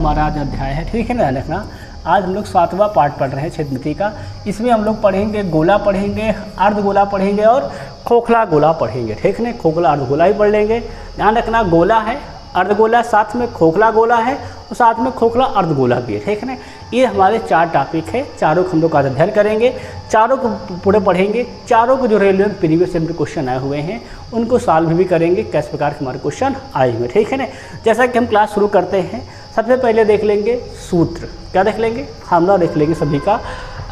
हमारा आज अध्याय है, ठीक है ना, देखना। आज हम लोग 7वां पार्ट पढ़ रहे हैं क्षेत्रमिति का। इसमें हम लोग पढ़ेंगे गोला पढ़ेंगे, अर्धगोला पढ़ेंगे और खोखला गोला पढ़ेंगे, ठीक है। खोखला अर्धगोला ही पढ़ लेंगे। ध्यान रखना, गोला है, अर्धगोला, साथ में खोखला गोला है और साथ में खोखला अर्धगोला भी है, ठीक है ना। ये हमारे 4 टॉपिक है, चारों को हम लोग आज अध्ययन करेंगे, चारों को पूरे पढ़ेंगे। चारों को जो रेलवे में प्रीवियस ईयर क्वेश्चन आए हुए हैं उनको सॉल्व भी करेंगे, किस प्रकार के हमारे क्वेश्चन आए हुए, ठीक है ना। जैसा कि हम क्लास शुरू करते हैं, सबसे पहले देख लेंगे सूत्र। क्या देख लेंगे? फार्मूला देख लेंगे सभी का।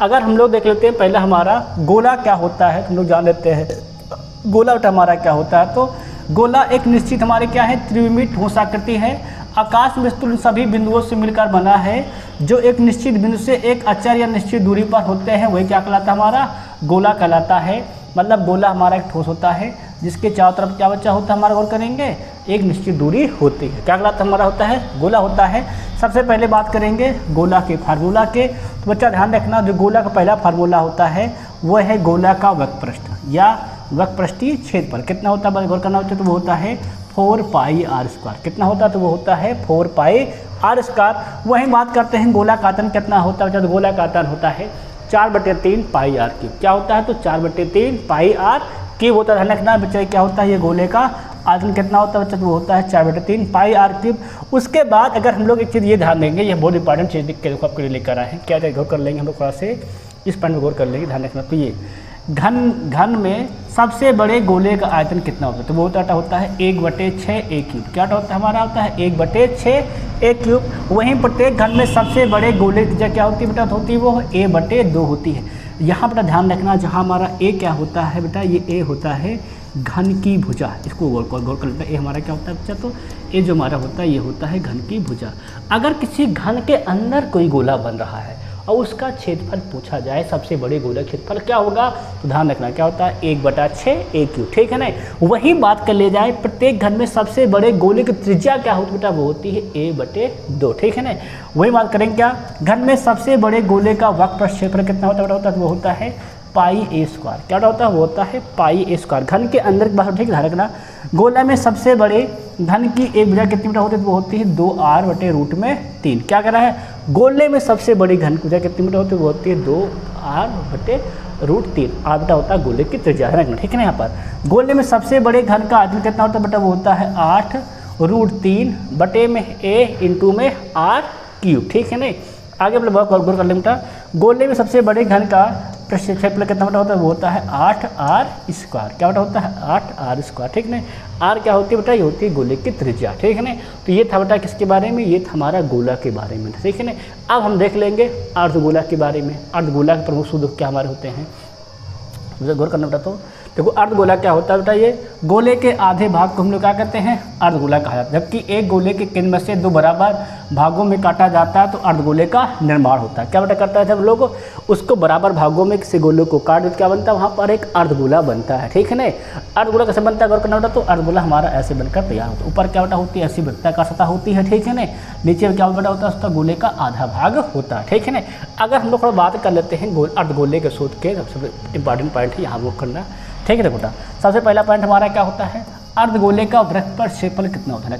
अगर हम लोग देख लेते हैं पहला हमारा गोला क्या होता है, हम लोग जान लेते हैं गोला हमारा क्या होता है। तो गोला एक निश्चित हमारे क्या है, त्रिविमित ठोस आकृति है, आकाश में स्थित सभी बिंदुओं से मिलकर बना है, जो एक निश्चित बिंदु से एक अचर या निश्चित दूरी पर होते हैं, वही क्या कहलाता है, हमारा गोला कहलाता है। मतलब गोला हमारा एक ठोस होता है जिसके चारों तरफ क्या बच्चा होता है, हमारा गौर करेंगे, एक निश्चित दूरी होती है। क्या कहलाता हमारा होता है, गोला होता है। सबसे पहले बात करेंगे गोला के फार्मूला के। तो बच्चा ध्यान रखना, जो गोला का पहला फार्मूला होता है वह है गोला का वक्रपृष्ठ या वक्रपृष्ठीय क्षेत्रफल। कितना होता है गौर करना होता है, तो वो होता है 4 पाई आर स्क्वायर। कितना होता है, तो वो होता है 4 पाई आर स्क्वायर। वहीं बात करते हैं गोला का आयतन कितना होता है, तो गोला का आयतन होता है 4/3 पाई आर क्यूब। क्या होता है, तो 4/3 पाई आर क्यूब होता है। ध्यान रखना बच्चा, क्या होता है, ये गोले का आयतन कितना होता है बच्चा, तो वो होता है 4/3 पाई आर क्यूब। उसके बाद अगर हम लोग एक चीज़ ये ध्यान देंगे, ये बहुत इंपॉर्टेंट चीज़ लिख के देखो आपके लिए लेकर आए हैं। क्या गौर कर लेंगे हम लोग, थोड़ा से इस पॉइंट में गौर कर लेंगे, ध्यान रखना। तो ये घन में सबसे बड़े गोले का आयतन कितना होता है, तो वो होता है 1/6 ए क्यूब। क्या होता है हमारा, होता है 1/6 ए क्यूब। वहीं प्रत्येक घन में सबसे बड़े गोले की क्या होती है बेटा, होती है वो a/2 होती है। यहाँ बेटा ध्यान रखना, जहाँ हमारा ए क्या होता है बेटा, ये ए होता है घन की भुजा। इसको गौर कर लेते हैं, ए हमारा क्या होता है बच्चा, तो ए जो हमारा होता है ये होता है घन की भुजा। अगर किसी घन के अंदर कोई गोला बन रहा है और उसका क्षेत्रफल पूछा जाए, सबसे बड़े गोले का क्षेत्रफल क्या होगा, तो ध्यान रखना क्या होता है 1/6 ए क्यूब, ठीक है ना। वही बात कर ले जाए, प्रत्येक घन में सबसे बड़े गोले की त्रिज्या क्या होती है बेटा, वो होती है a/2, ठीक है ना। वही बात करेंगे, क्या घन में सबसे बड़े गोले का वक्रपृष्ठ क्षेत्रफल कितना होता है, वो होता है पाई ए स्क्वायर। क्या होता है, वो होता है पाई ए स्क्वायर। घन के अंदर की बात, ठीक ध्यान रखना, गोला में सबसे बड़े घन की एक भुजा कितनी मीटर होती है, वो होती है 2r/√3। क्या कह रहा है, गोले में सबसे बड़ी घन की भुजा कितनी मीटर होती है, वो होती है 2r/√3। r बेटा होता है गोले की त्रिज्या, रखना, ठीक है ना। यहाँ पर गोले में सबसे बड़े घन का आयतन कितना होता है बेटा, वो होता है 8√3 बटे में a इंटू में r क्यूब, ठीक है ना। आगे अपने गौर कर लें बेटा, गोले में सबसे बड़े घन का क्षेत्रफल कितना बटा होता है, वो होता है 8r स्क्वायर। क्या बटा होता है, 8r स्क्वायर, ठीक है। r क्या होती है बेटा, ये होती है गोले की त्रिज्या, ठीक है ना। तो ये था बेटा किसके बारे में, ये था हमारा गोला के बारे में, ठीक है ना। अब हम देख लेंगे अर्धगोला के बारे में। अर्धगोला के प्रमुख सूत्र क्या हमारे होते हैं, गौर करना बेटा। तो देखो अर्धगोला क्या होता है बेटा, ये गोले के आधे भाग को हम लोग क्या कहते हैं, अर्धगोला कहा जाता है। जबकि एक गोले के केंद्र में से 2 बराबर भागों में काटा जाता है तो अर्धगोले का निर्माण होता है। क्या बेटा करता है, जब लोग उसको बराबर भागों में किसी गोले को काट देते, क्या बनता है, वहाँ पर एक अर्धगोला बनता है, ठीक है ना। अर्धगोला कैसे बनता है, गौर करना बेटा। तो अर्धगोला हमारा ऐसे बनकर तैयार होता है। ऊपर क्या बेटा होती है, ऐसी वृत्ताकार सतह होती है, ठीक है ना। नीचे क्या बेटा होता है, उसका गोले का आधा भाग होता है, ठीक है ना। अगर हम लोग थोड़ा बात कर लेते हैं अर्धगोले के सूत्र के, सबसे इंपॉर्टेंट पॉइंट है यहाँ वो करना, ठीक है बेटा। सबसे पहला पॉइंट हमारा क्या होता है, अर्धगोले का वक्रपृष्ठ क्षेत्रफल कितना होता है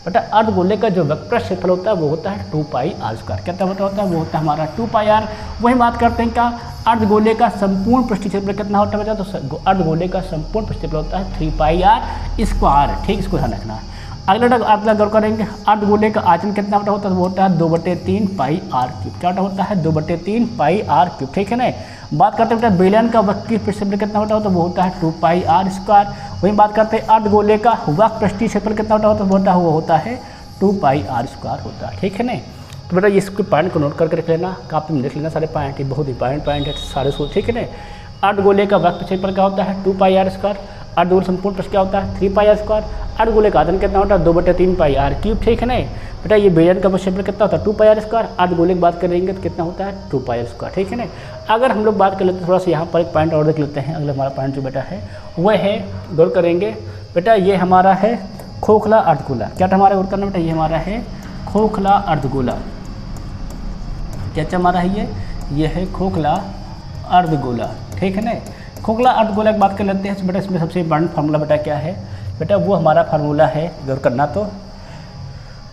बेटा। अर्धगोले का जो वक्रपृष्ठ क्षेत्रफल होता है वो होता है 2 पाई आर स्क्वायर। कितना होता है, वो होता है हमारा 2 पाई आर। वही बात करते हैं, क्या अर्धगोले का संपूर्ण पृष्ठीय क्षेत्रफल कितना होता है बेटा, तो अर्धगोले का संपूर्ण पृष्ठीय क्षेत्रफल होता है 3 पाई आर स्क्वायर, ठीक। इसको ध्यान रखना है। अगला गौर करेंगे, अर्धगोले का आयतन कितना बेटा होता है, वो होता है 2/3 पाई आर क्यूब। क्या होता है, 2/3 पाई आर क्यूब, ठीक है ना। बात करते हैं बेटा बेलन का वक्रीय क्षेत्रफल कितना होता है, तो वो होता है 2 पाई आर स्क्वायर। वहीं बात करते हैं अर्धगोले का वक्रपृष्ठीय क्षेत्रफल कितना होता है, तो वो होता है 2 पाई आर स्क्वायर होता है, ठीक है ना। तो बेटा इसके पॉइंट को नोट करके रख लेना, कापी में लिख लेना सारे पॉइंट, ये बहुत इंपॉर्टेंट पॉइंट है सारे सूत्र, ठीक है ना। अर्धगोले का वक्रपृष्ठीय क्षेत्रफल क्या होता है, 2 पाई आर स्क्वायर। अर्धगोल संपूर्ण पृष्ठ क्या होता है, 3 पाई आर स्क्वायर। अर्धगोले का आयतन कितना होता है, 2/3 पाई आर क्यूब, ठीक है ना। बेटा ये बेलन का क्षेत्रफल कितना होता है, 2 पाई आर स्क्वायर। अर्धगोले की बात करेंगे तो कितना होता है, 2 पाई आर स्क्वायर, ठीक है ना। अगर हम लोग बात कर लेते हैं, थोड़ा सा यहाँ पर एक पॉइंट और देख लेते हैं। अगला हमारा पॉइंट जो बेटा है वह है, गौर करेंगे बेटा, ये हमारा है खोखला अर्धगोला। क्या हमारा गौर करना बेटा, ये हमारा है खोखला अर्धगोला। क्या हमारा है, ये है खोखला अर्धगोला, ठीक है ना। खोखला अर्धगोला की बात कर लेते हैं बेटा। इसमें सबसे इंपॉर्टेंट फार्मूला बेटा क्या है बेटा, वो हमारा फार्मूला है, गौर करना, तो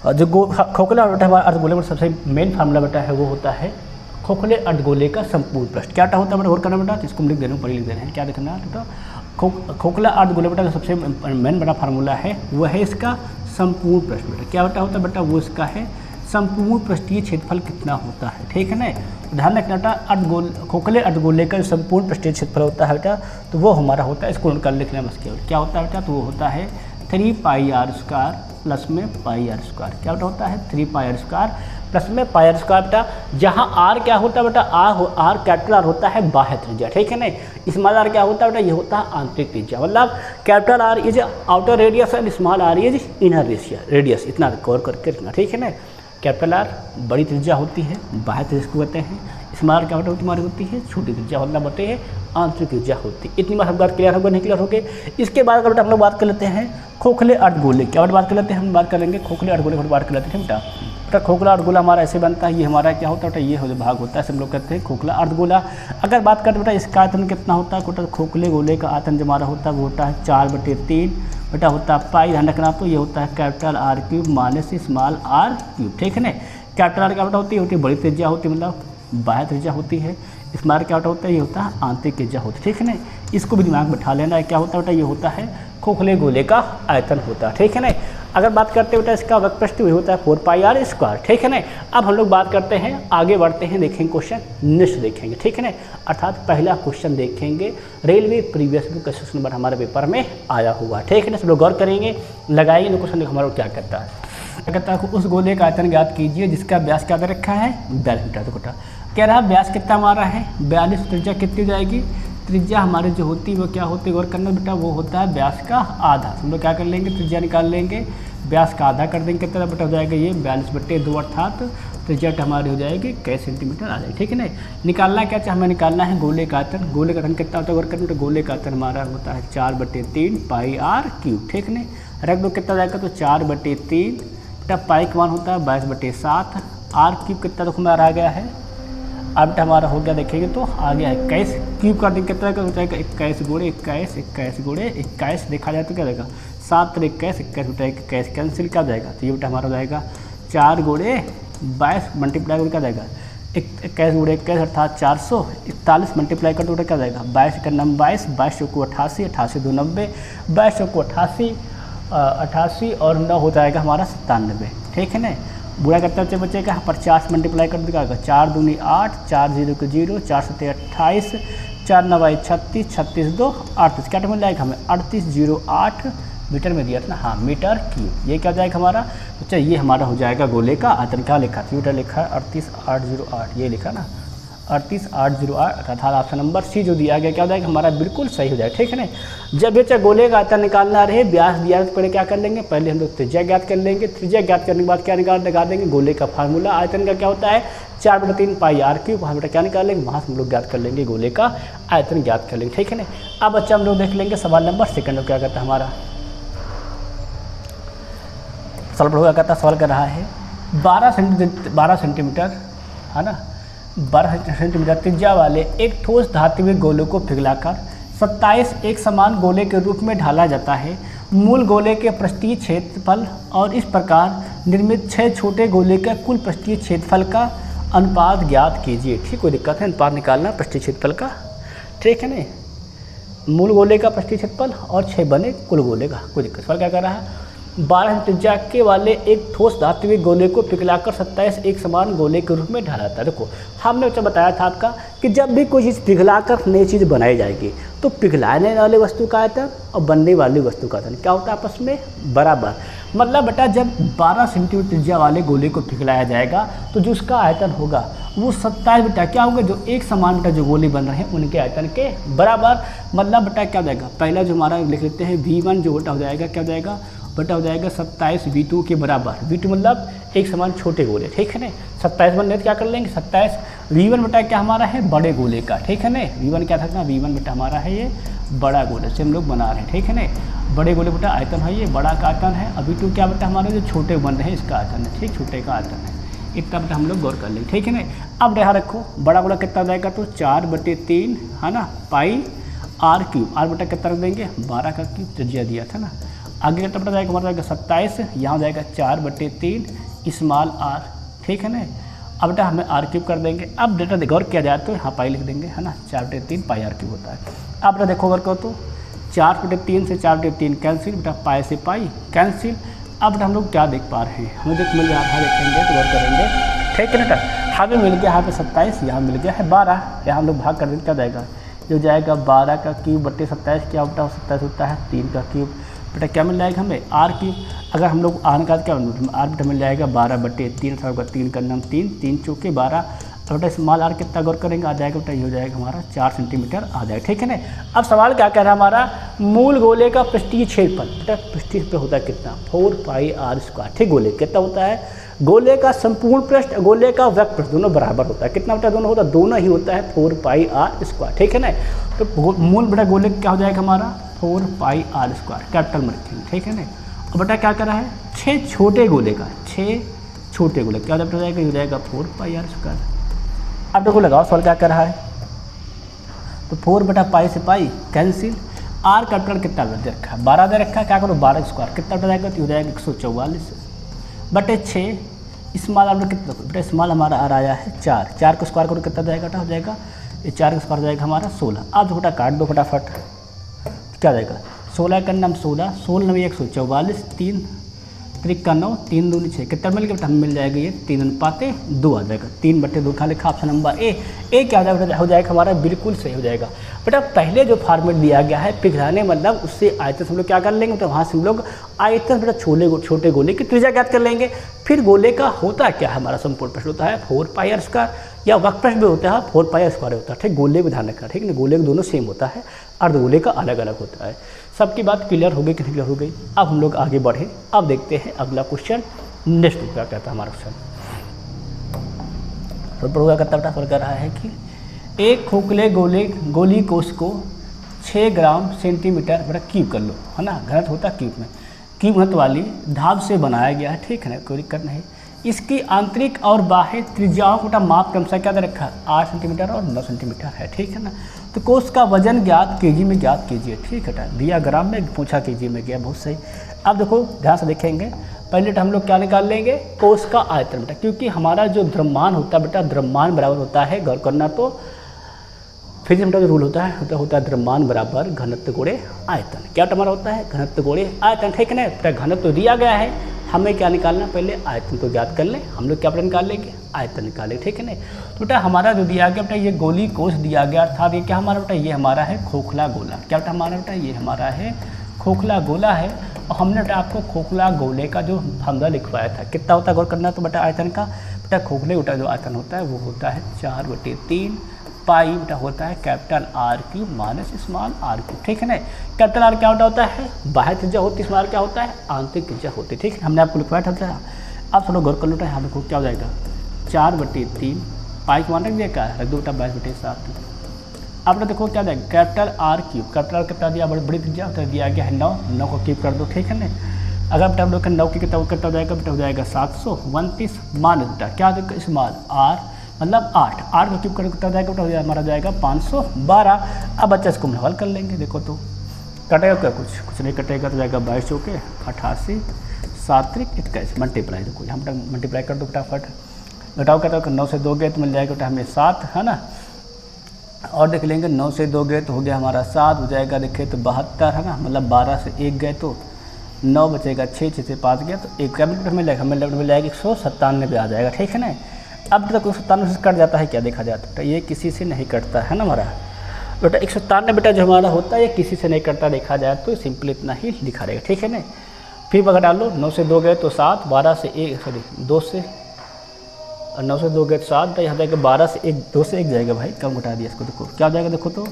जो खोखले अर्धगोले में सबसे मेन फार्मूला बेटा है वो होता है खोखले अर्धगोले का संपूर्ण पृष्ठ। क्या होता है बेटा, और करना बेटा, तो इसको हम लिख दे रहे हैं, पढ़ी लिख दे रहे हैं। क्या देखना है तो खोखला अर्धगोले बेटा जो सबसे मेन बड़ा फार्मूला है वो है इसका संपूर्ण पृष्ठ बेटा। क्या बेटा होता है बेटा, वो इसका है संपूर्ण पृष्ठीय क्षेत्रफल कितना होता है, ठीक है ना। ध्यान रखना बेटा, खोखले अर्धगोले का संपूर्ण पृष्ठीय क्षेत्रफल होता है बेटा, तो वो हमारा होता है, इसको कर लिखना बस केवल। क्या होता है बेटा, तो वो होता है 3πr² प्लस में πr²। क्या बेटा होता है 3πr² प्लस में πr² बेटा, जहाँ r क्या होता है बेटा, r कैपिटल R होता है बाह्य त्रिज्या, ठीक है ना। स्मॉल r क्या होता है बेटा, ये होता है आंतरिक त्रिज्या, मतलब capital R is outer radius and small r is inner radius, इतना कवर करके रखना, ठीक है ना। कैपिटल R बड़ी त्रिज्या होती है, बाह्य त्रिज्या को कहते हैं। स्मॉल क्या होता है, हमारी होती है छोटी त्रिज्या, मतलब होते हैं आंतरिक त्रिज्या होती है। इतनी बार हम बात क्लियर होगा, नहीं क्लियर होगे। इसके बाद अगर बेटा हम लोग बात कर लेते हैं खोखले अर्धगोले, क्या बात कर लेते हैं, हम बात करेंगे खोखले अर्धगोले की बात कर लेते हैं बेटा। खोखला अर्धगोला हमारा ऐसे बनता है, ये हमारा क्या होता है बेटा, ये हो भाग होता है, सब लोग कहते हैं खोखला अर्धगोला। अगर बात करते बेटा इसका आयतन कितना होता है, बेटा खोखले गोले का आयतन जो हमारा होता है वो होता है 4/3 बेटा होता है पाई। ध्यान रखना, तो ये होता है capital R³ minus small r³, ठीक है ना। कैपिटल R क्या बेटा होती है बड़ी त्रिज्या होती है, मतलब बाह्य त्रिज्या होती है। स्मॉल क्या होता है, ये होता है आंतरिक त्रिज्या होती है, ठीक है ना। इसको भी दिमाग में बैठा लेना है। क्या होता है बेटा, ये होता है खोखले गोले का आयतन होता है, ठीक है ना। अगर बात करते हैं बेटा इसका वक्रपृष्ठ वही होता है 4πr², ठीक है ना। अब हम लोग बात करते हैं, आगे बढ़ते हैं, देखेंगे क्वेश्चन नेक्स्ट देखेंगे, ठीक है ना। अर्थात पहला क्वेश्चन देखेंगे railway previous book question number हमारे पेपर में आया हुआ, ठीक है ना। सब लोग गौर करेंगे, लगाएंगे क्वेश्चन हमारा क्या करता है। क्या कहता है, उस गोले का आयतन ज्ञात कीजिए जिसका व्यास क्या दे रखा है 42 मीटर। तो बेटा कह रहा है व्यास कितना हमारा है 42, त्रिज्या कितनी हो जाएगी, त्रिज्या हमारी जो होती है वो क्या होती है, गौर करना बेटा, वो होता है व्यास का आधा। हम लोग क्या कर लेंगे, त्रिज्या निकाल लेंगे, व्यास का आधा कर देंगे, कितना बेटा हो जाएगा ये 42/2, अर्थात त्रिज्या हमारी हो जाएगी 21 सेंटीमीटर आ जाएगी, ठीक है ना। निकालना क्या चाहिए, हमें निकालना है गोले का आयतन। गोले का आयतन कितना होता है, गौर करना बेटा, गोले का आयतन हमारा होता है 4/3 πr³, ठीक है। रख दो कितना जाएगा, तो 4/3 बेटा पाई का मान होता है 22/7, r³ कितना तो हमारा आ गया है, अब हमारा हो गया, देखेंगे तो आ गया 21 क्यूब का दिन कितना का हो जाएगा 21 × 21, 21 × 21 देखा जाए तो क्या रहेगा 7 × 21, 21 बेटा 21 कैंसिल क्या जाएगा, तो ये बेटा हमारा हो जाएगा 4 × 22 मल्टीप्लाई करके क्या जाएगा 21 × 21 अर्थात 441 मल्टीप्लाई कर तो बेटा क्या जाएगा 22 का नंबर 22, 22 को 88, 88 2 90, 22 को 88, 88 और 9 हो जाएगा हमारा 97, ठीक है ना। बुरा करते बच्चे बचेगा 50 मल्टीप्लाई कर देगा 4 दूनी 8, 4 0 को 0, 4 7 28, 4 9 36, 36 2 38, क्या मिल जाएगा हमें 3808 मीटर में दिया था ना, हाँ मीटर क्यूब। ये क्या जाएगा हमारा बच्चा, ये हमारा हो जाएगा गोले का आयतन। क्या लिखा था, मीटर लिखा है 38808, ये लिखा ना 38808, अर्थात ऑप्शन नंबर सी जो दिया गया क्या हो जाएगा हमारा बिल्कुल सही हो जाएगा, ठीक है ना। जब बच्चा गोले का आयतन निकालना रहे, व्यास दिया तो पहले क्या कर लेंगे, पहले हम लोग त्रिज्या ज्ञात कर लेंगे। त्रिज्या ज्ञात करने के बाद क्या लगा देंगे, गोले का फार्मूला आयतन का क्या होता है 4/3 πr³, वहाँ बेटा क्या निकाल लेंगे, वहाँ से हम लोग ज्ञात कर लेंगे गोले का आयतन ज्ञात कर लेंगे, ठीक है ना। अब बच्चा हम लोग देख लेंगे सवाल नंबर सेकंड क्या कहता है हमारा सवाल क्या कहता है, सवाल कर रहा है 12 सेंटीमीटर है ना, 12 सेंटीमीटर त्रिज्या वाले एक ठोस धात्विक गोले को पिघलाकर 27 एक समान गोले के रूप में ढाला जाता है। मूल गोले के पृष्ठीय क्षेत्रफल और इस प्रकार निर्मित 6 छोटे गोले के कुल पृष्ठीय क्षेत्रफल का अनुपात ज्ञात कीजिए। ठीक, कोई दिक्कत है, अनुपात निकालना पृष्ठीय क्षेत्रफल का, ठीक है ना। मूल गोले का पृष्ठीय क्षेत्रफल और 6 बने कुल गोले का, कोई दिक्कत। सवाल क्या कर रहा है 12 त्रिज्या के वाले एक ठोस धात्विक गोले को पिघलाकर 27 एक समान गोले के रूप में ढाला जाता है। देखो हमने बच्चा बताया था आपका कि जब भी कोई चीज़ पिघलाकर नई चीज़ बनाई जाएगी तो पिघलाने वाले वस्तु का आयतन और बनने वाली वस्तु का आयतन क्या होता है आपस में बराबर। मतलब बेटा जब 12 सेंटीमीटर त्रिज्या वाले गोले को पिघलाया जाएगा तो जो उसका आयतन होगा वो 27 बेटा क्या होगा, जो एक समान बेटा जो गोले बन रहे हैं उनके आयतन के बराबर। मतलब बेटा क्या हो जाएगा, पहला जो हमारा लिख लेते हैं V1 जो बेटा हो जाएगा क्या हो जाएगा बेटा हो जाएगा 27 V2 के बराबर। V2 मतलब एक समान छोटे गोले, ठीक है ना। 27 बनने तो क्या कर लेंगे 27 V1 बेटा क्या हमारा है बड़े गोले का, ठीक है ना। V1 क्या था, V1 बेटा हमारा है ये बड़ा गोले से हम लोग बना रहे हैं, ठीक है ना। बड़े गोले बेटा आयतन है, ये बड़ा का आयतन है। अभी V2 क्या बेटा हमारे जो छोटे बन रहे हैं इसका आयतन है, ठीक, छोटे का आयतन है। इतना बेटा हम लोग गौर कर लेंगे, ठीक है ना। अब यहाँ रखो बड़ा गोला कितना जाएगा तो 4/3 है ना पाई r³, r बेटा कितना रख देंगे 12 का क्यूब त्रिज्या दिया था ना। आगे का बेटा जाएगा हमारा जाएगा 27, यहाँ हो जाएगा 4/3 स्मॉल आर, ठीक है ना। अब बेटा हमें आर क्यूब कर देंगे। अब बेटा गौर किया जाए तो यहाँ पाई लिख देंगे, है ना, 4/3 पाई आर क्यूब होता है। अब बेटा देखो गौर करो तो 4/3 से 4/3 कैंसिल, बेटा पाई से पाई कैंसिल। अब बेटा हम लोग क्या देख पा रहे हैं, हमें देख मिल गया, यहाँ देखेंगे तो गौर करेंगे, ठीक है बेटा। हमें मिल गया यहाँ पे 27, यहाँ मिल गया है 12, यहाँ हम लोग भाग कर देंगे, क्या जाएगा, जो जाएगा 12 का क्यूब बटे 27, क्या होता है 27 होता है 3 का क्यूब। बेटा क्या मिल जाएगा हमें आर क्यूब। अगर हम लोग आर का क्या आर बेटा मिल जाएगा 12/3, 3 का नाम 3 चौके 12। बेटा स्मॉल आर कितना गौर करेंगे, आ जाएगा बेटा ये हो जाएगा हमारा 4 सेंटीमीटर आ जाएगा, ठीक है ना। अब सवाल क्या कह रहा है हमारा, मूल गोले का पृष्ठीय क्षेत्रफल, बेटा पृष्ठीय पे होता है कितना 4πr², ठीक। गोले कितना होता है, गोले का संपूर्ण पृष्ठ, गोले का वक्र पृष्ठ दोनों बराबर होता है, कितना बेटा दोनों होता है, दोनों ही होता है 4πr², ठीक है ना। तो मूल बेटा गोले क्या हो जाएगा हमारा 4πr², कैपिटल में रखेंगे, ठीक है ना। और बेटा क्या कर रहा है, 6 छोटे गोले का, 6 छोटे गोले क्या हो जाएगा, ये हो जाएगा 4πr²। अब देखो लगाओ सवाल क्या कर रहा है, तो 4 बटा पाई से पाई कैंसिल, आर कैपिटल कितना दे रखा है 12 दे रखा है, क्या करो 12² कितना हो जाएगा, तो हो जाएगा 144 बटे 6 स्मॉल आर कितना, बेटा स्मॉल हमारा आर आया है 4 को स्क्वायर करो कितना जाएगा, हो जाएगा ये 4 का स्क्वायर हो जाएगा हमारा 16। अब छोटा काट दो फटाफट, क्या जाएगा 16 का नाम 16, 16 में 144, 3 3 का 9, 3 दूनी 6, कितना मिल गया बेटा, हमें मिल जाएगा ये 3:2 आ जाएगा, 3/2 खा लिखा ऑप्शन नंबर ए क्या हो जाएगा हमारा, बिल्कुल सही हो जाएगा। बेटा पहले जो फॉर्मेट दिया गया है पिघलाने मतलब उससे आयतन हम लोग क्या कर लेंगे, तो वहाँ से हम लोग आयतन बेटा छोटे गोले की त्रिज्या ज्ञात कर लेंगे। फिर गोले का होता क्या है हमारा संपूर्ण प्रश्न होता है 4πr² या वक्र प्रश्न भी होता है 4πr² होता है, ठीक। गोले को ध्यान रखना, ठीक है ना, गोले का दोनों सेम होता है, अर्धगोले का अलग अलग होता है। सबकी बात क्लियर हो गई कि क्लियर हो गई। अब हम लोग आगे बढ़े, अब देखते हैं अगला क्वेश्चन, नेक्स्ट क्या कहता है हमारा क्वेश्चन। तो प्रोग्राम करता बेटा फर्क कर रहा है कि एक खोखले गोली कोष को 6 ग्राम सेंटीमीटर बेटा क्यूब कर लो, है ना, घनत्व होता है क्यूब में, क्यूब घनत्व वाली धातु से बनाया गया है, ठीक है ना, कोई दिक्कत नहीं। इसकी आंतरिक और बाह्य त्रिज्याओं का माप क्रमशः क्या दे रखा है 8 सेंटीमीटर और 9 सेंटीमीटर है, ठीक है ना। तो कोष का वजन ज्ञात केजी में ज्ञात कीजिए, ठीक है, दिया ग्राम में पूछा केजी में गया, बहुत सही। अब देखो ध्यान से देखेंगे, पहले हम लोग क्या निकाल लेंगे, कोष का आयतन बेटा, क्योंकि हमारा जो द्रव्यमान होता है बेटा, द्रव्यमान बराबर होता है, गौर करना, तो फिर बेटा जो रूल होता है द्रव्यमान बराबर घनत्व गुणे आयतन, क्या हमारा होता है घनत्व गुणे आयतन, ठीक है ना। बेटा घनत्व तो दिया गया है, हमें क्या निकालना, पहले आयतन को ज्ञात कर ले, हम लोग क्या निकाल लेंगे आयतन निकाले, ठीक है ना। तो बेटा हमारा जो दिया गया बेटा ये गोली कोष दिया गया, अर्थात ये क्या हमारा बेटा, ये हमारा है खोखला गोला, क्या बेटा हमारा बेटा ये हमारा है खोखला गोला है। और हमने बेटा आपको खोखला गोले का जो फॉर्मूला लिखवाया था, कितना होता है गौर करना, तो बेटा आयतन का बेटा खोखले गोला जो आयतन होता है वो होता है 4/3 पाई बेटा होता है capital r cube minus small r cube, ठीक है ना। कैपिटल आर क्या होता है बाह्य त्रिज्या होती है, स्मॉल क्या होता है आंतरिक त्रिज्या होती है, ठीक है, हमने आपको लिखवाया था। अब थोड़ा गौर कर लो, यहाँ देखो क्या हो जाएगा 4/3 पाई को मान रख दिया, क्या रख दो बेटा 22/7। अब देखो क्या जाएगा capital r cube, capital R कितना दिया, बड़ी त्रिज्या दिया गया है 9 को क्यूब कर दो, ठीक है ना। अगर बेटा हम लोग 9 की कितना हो जाएगा बेटा, हो जाएगा 729 मान बेटा क्या देगा स्मॉल आर मतलब 8 का क्यूब करके कितना जाएगा बेटा, हमारा जाएगा 512। अब बच्चा इसको हल कर लेंगे, देखो तो कटेगा क्या, कुछ नहीं कटेगा, तो जाएगा 22 चौके 88 7 त्रिक 21 मल्टीप्लाई, देखो यहाँ पर मल्टीप्लाई कर दो फटाफट, घटाओ कहता है 9 से 2 गए तो मिल जाएगा बेटा हमें 7, है ना। और देख लेंगे 9 से 2 गए तो हो गया हमारा 7, हो जाएगा देखिए तो 72, है ना, मतलब 12 से 1 गए तो 9 बचेगा, 6 से 5 गया तो एक कैपिटल मिल जाएगा, हमें मिल जाएगा 197 आ जाएगा, ठीक है ना। अब तक 197 से कट जाता है, क्या देखा जाता है ये किसी से नहीं कटता है ना हमारा बेटा, 197 बेटा जो हमारा होता है ये किसी से नहीं कटता, देखा जाए तो सिंपल इतना ही लिखा रहेगा, ठीक है ना। फिर अगर डालो 9 से 2 गए तो 7, 12 से 1 सॉरी 2 से 9 से 2 गए तो 7, यहाँ जाएगा 12 से 1 2 से 1 जाएगा भाई, कम घटा दिया इसको, देखो क्या हो जाएगा, देखो तो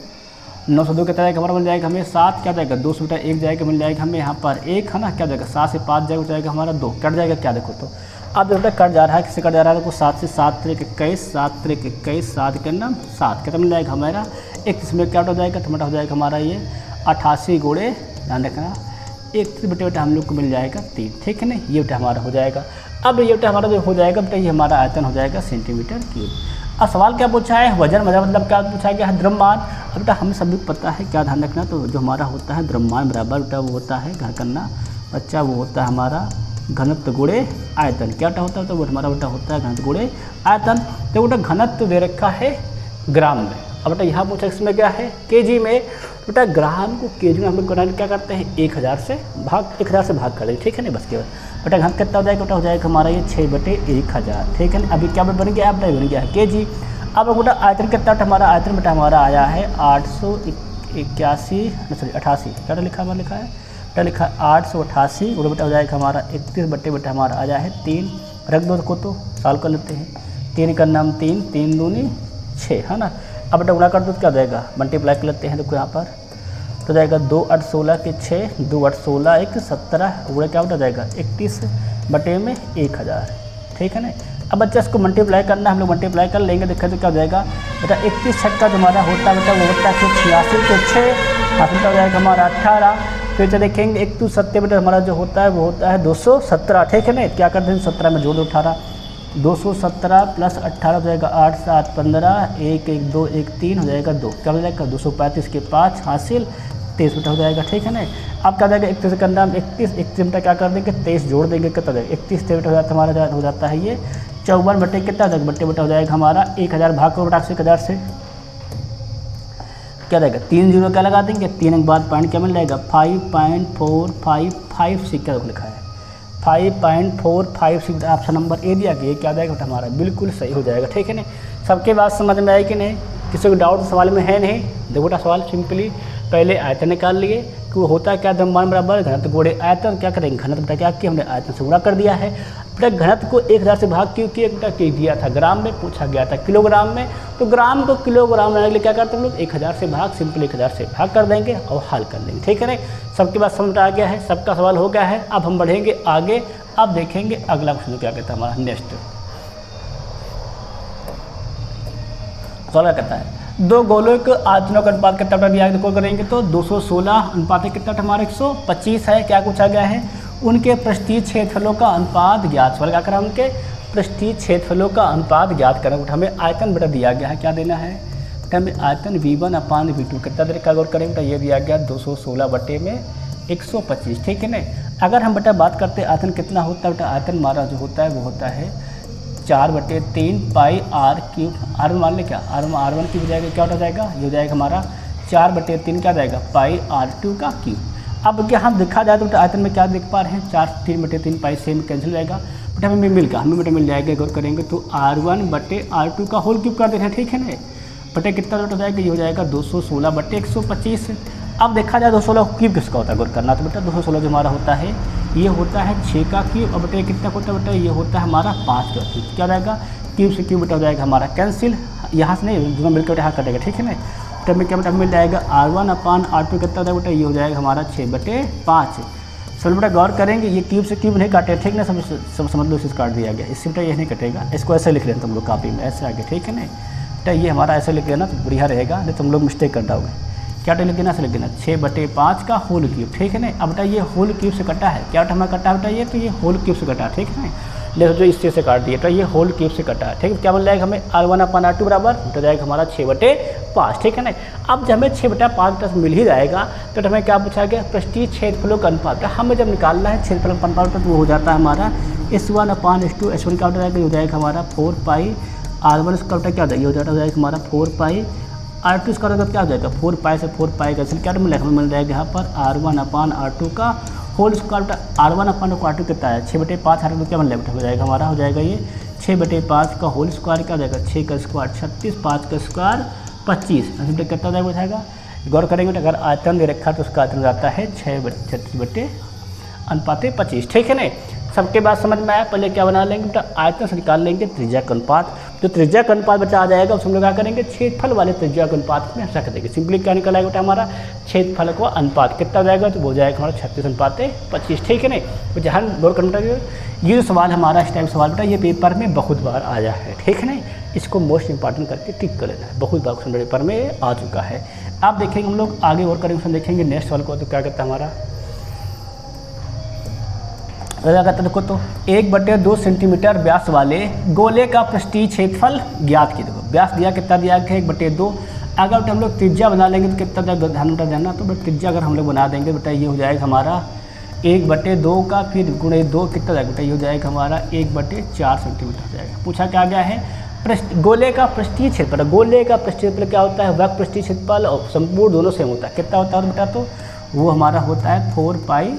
9 से 2 कितना जाएगा हमारा मिल जाएगा हमें 7, क्या जाएगा 2 से बेटा 1 जाएगा मिल जाएगा हमें यहाँ पर 1, है ना, क्या जाएगा 7 से 5 जाएगा हमारा 2, कट जाएगा क्या, देखो तो अब बेटा कट जा रहा है, किससे कट जा रहा है, देखो 7 से 7 त्रिक 21 7 त्रिक 21 7 के नाम 7 कितना मिल जाएगा हमारा 1, इसमें क्या हो जाएगा टमाटर हो जाएगा हमारा ये 88 गुणे, ध्यान रखना 1 से बेटा हम लोग को मिल जाएगा 3, ठीक है ना, ये बेटा हमारा हो जाएगा। अब ये बेटा हमारा जो हो जाएगा बेटा ये हमारा आयतन हो जाएगा सेंटीमीटर क्यूब। अब सवाल क्या पूछा है, वजन मतलब क्या पूछा गया है, द्रव्यमान। अब बेटा हमें सभी पता है, क्या ध्यान रखना, तो जो हमारा होता है द्रव्यमान बराबर बेटा वो होता है, घर करना बच्चा वो होता है हमारा घनत्व गुणे आयतन। क्या होता है तो वो हमारा बेटा होता है घनत्व गुणे आयतन। तो बेटा घनत्व दे रखा है ग्राम में। अब बेटा यहाँ पूछा इसमें क्या है केजी में। बेटा ग्राम को केजी में हम लोग क्या करते हैं 1000 से भाग कर देंगे, ठीक है ना। बस केवल बेटा घनत्व कितना हो जाएगा, बेटा हो जाएगा हमारा ये 6/1000, ठीक है ना। अभी क्या बन गया, अब बन गया है केजी। अब बेटा आयतन कितना हमारा, आयतन बेटा हमारा आया है 888 क्या लिखा है, लिखा है बेटा लिखा है 888 और बेटा हो जाएगा हमारा 31 बेटा हमारा आया है 3। रख दो को तो सॉल्व कर लेते हैं। 3 का नाम 3, 3 दूनी 6 है ना। अब बेटा गुणा कर दो क्या हो जाएगा, मल्टीप्लाई कर लेते हैं। देखो यहाँ पर तो जाएगा 2 8 16 के 6, 2 8 16 1 17 गुणा क्या हो जाएगा 31/1000, ठीक है ना। अब बच्चा इसको मल्टीप्लाई करना, हम लोग मल्टीप्लाई कर लेंगे। देखा तो क्या हो जाएगा बेटा 31 छक्का जो हमारा होता है बेटा वो होता है 86 के 6 हासिल का हो जाएगा हमारा 18। फिर से देखेंगे 1 2 7 बेटा हमारा जो होता है वो होता है 217, ठीक है ना। क्या करते हैं 17 में जोड़ दो 18, 217 प्लस 18 हो जाएगा 8 7 15 1 1 2 1 3 हो जाएगा 2, क्या हो जाएगा 235 के 5 हासिल 23 बेटा हो जाएगा, ठीक है ना। अब क्या हो जाएगा 31 का नाम 31 बेटा क्या कर देंगे 23 जोड़ देंगे, कितना हो जाएगा 31 बेटा हो जाता है हमारा हो जाता है ये 54 बटे कितना हो जाएगा बेटा हो जाएगा हमारा 1000 भाग करो बेटा 1000 से क्या रहेगा 3 जीरो क्या लगा देंगे, 3 के बाद पॉइंट क्या मिल जाएगा 5.455 क्या लिखा है 5.456 ऑप्शन नंबर ए दिया गया। क्या जाएगा बेटा हमारा बिल्कुल सही हो जाएगा, ठीक है ना। सबके बात समझ में आई कि नहीं, किसी को डाउट सवाल में है नहीं। देखो बेटा सवाल सिंपली पहले आयतन निकाल लिए कि वो होता है क्या द्रव्यमान बराबर घनत्व गुणे आयतन। क्या करेंगे घनत्व बेटा क्या किया हमने आयतन से गुणा कर दिया है। बेटा घनत्व को 1000 से भाग क्यों किया बेटा के दिया था ग्राम में, पूछा गया था किलोग्राम में, तो ग्राम को किलोग्राम लाने के लिए क्या करते हैं हम लोग 1000 से भाग सिंपल 1000 से भाग कर देंगे और हल कर देंगे, ठीक है ना। सबके पास समझ आ गया है, सबका सवाल हो गया है। अब हम बढ़ेंगे आगे, अब देखेंगे अगला क्वेश्चन क्या कहता है हमारा नेक्स्ट सवाल कहता है 2 गोलों के आयतनों का अनुपात कितना दिया है, करेंगे तो 216 अनुपात कितना हमारा 125 है। क्या पूछा गया है उनके पृष्ठीय क्षेत्रफलों का अनुपात ज्ञात। सवाल क्या करा उनके पृष्ठीय क्षेत्रफलों का अनुपात ज्ञात करें। हमें आयतन बेटा दिया गया है, क्या देना है बेटा हमें आयतन V1/V2 कितना देर का गौर करेंगे बेटा ये दिया गया 216 बटे में 125, ठीक है ना। अगर हम बेटा बात करते हैं आयतन कितना होता है बेटा, आयतन हमारा जो होता है वो होता है 4/3 पाई r³ r मान ले क्या r1 की बजाय क्या हो जाएगा ये हो जाएगा हमारा 4/3 क्या जाएगा पाई r2 का क्यूब। अब क्या हम देखा जाए तो बेटा आयतन में क्या देख पा रहे हैं 3/3 पाई सेम कैंसिल हो जाएगा बेटा हमें बेटा मिल जाएगा। गौर करेंगे तो r1/r2 का होल क्यूब कर देना है, ठीक है ना। बटे कितना हो जाएगा ये हो जाएगा 216/125। अब देखा जाए 216 क्यूब किसका होता है गौर करना, तो बेटा 216 जो हमारा होता है ये होता है 6 का क्यूब। और बेटा कितना होता है बेटा ये होता है हमारा 5 का क्यूब। क्या रहेगा क्यूब से क्यूब बेटा हो जाएगा हमारा कैंसिल, यहाँ से नहीं दोनों मिलकर यहाँ कटेगा, ठीक है ना। तो हमें क्या बेटा मिल जाएगा r1/r2 कितना होता है बेटा ये हो जाएगा हमारा 6/5। सब बेटा गौर करेंगे ये क्यूब से क्यूब नहीं काटे, ठीक ना, सब समझ लो इसे काट दिया गया। इससे बेटा ये नहीं कटेगा, इसको ऐसे लिख लेना तुम लोग कॉपी में ऐसे आगे, ठीक है ना। बेटा ये हमारा ऐसे लिख लेना तो बढ़िया रहेगा, नहीं तुम लोग मिस्टेक कर दोगे। क्या लिख देना ऐसे लिख देना 6/5 का होल क्यूब, ठीक है ना। अब बेटा ये होल क्यूब से कटा है, क्या हमें कटा है बेटा ये तो ये होल क्यूब से कटा, ठीक है ना। ले जो इस चीज़ से काट दिया तो ये होल क्यूब से कटा है, ठीक है। क्या मिल जाएगा हमें r1/r2 बराबर हो जाएगा हमारा 6/5, ठीक है ना। अब जब हमें 6/5 मिल ही जाएगा तो हमें क्या पूछा गया पृष्ठीय क्षेत्रफलों का अनुपात। हमें जब निकालना है क्षेत्रफल का अनुपात तो वो हो जाता है हमारा S1/S2 S1 क्या हो जाएगा ये हो जाएगा हमारा 4 पाई r1 इसका क्या हो जाएगा हमारा 4 पाई r2 इसका क्या हो जाएगा 4 पाई से 4 पाई का क्या मिलेगा हमें मिल जाएगा यहाँ पर r1/r2 का होल स्क्वायर बेटा r1/r2 कितना है 6/5 r2 क्या मिल जाएगा हो जाएगा हमारा हो जाएगा ये 6/5 का होल स्क्वायर क्या हो जाएगा 6 का स्क्वायर 36 5 का स्क्वायर 25 बेटा कितना हो जाएगा गौर करेंगे बेटा अगर आयतन दे रखा है तो उसका आयतन जाता है 6/36/25, ठीक है ना। सबके बाद समझ में आया। पहले क्या बना लेंगे बेटा आयतन से निकाल लेंगे त्रिज्या का अनुपात। जो त्रिज्या का अनुपात बेटा आ जाएगा उसमें हम लोग क्या करेंगे क्षेत्रफल वाले त्रिज्या का अनुपात में रख देंगे। सिंपली क्या निकल आएगा बेटा हमारा क्षेत्रफल का अनुपात कितना जाएगा तो वो जाएगा हमारा 36/25, ठीक है ना। तो जहाँ गौर करना ये जो सवाल हमारा इस टाइप सवाल बेटा ये पेपर में बहुत बार आया है, ठीक है ना। इसको मोस्ट इंपॉर्टेंट करके टिक कर लेना है, बहुत बार क्वेश्चन पेपर में आ चुका है। आप देखेंगे हम लोग आगे और करेंगे देखेंगे नेक्स्ट सवाल को। तो क्या कहता है हमारा कहता है देखो तो 1/2 सेंटीमीटर व्यास वाले गोले का पृष्ठीय क्षेत्रफल ज्ञात की। देखो व्यास दिया कितना दिया गया 1/2। अगर हम लोग त्रिज्या बना लेंगे तो कितना ध्यान बेटा जाना तो त्रिज्या अगर हम लोग बना देंगे बेटा ये हो जाएगा हमारा 1/2 का फिर गुणे 2 कितना जाएगा बेटा, ये हो जाएगा हमारा 1/4 सेंटीमीटर हो जाएगा। पूछा क्या गया है गोले का पृष्ठीय क्षेत्रफल। गोले का पृष्ठीय क्षेत्रफल क्या होता है, वक्र पृष्ठीय क्षेत्रफल और संपूर्ण दोनों सेम होता है। कितना होता है बेटा, तो वो हमारा होता है 4 पाई,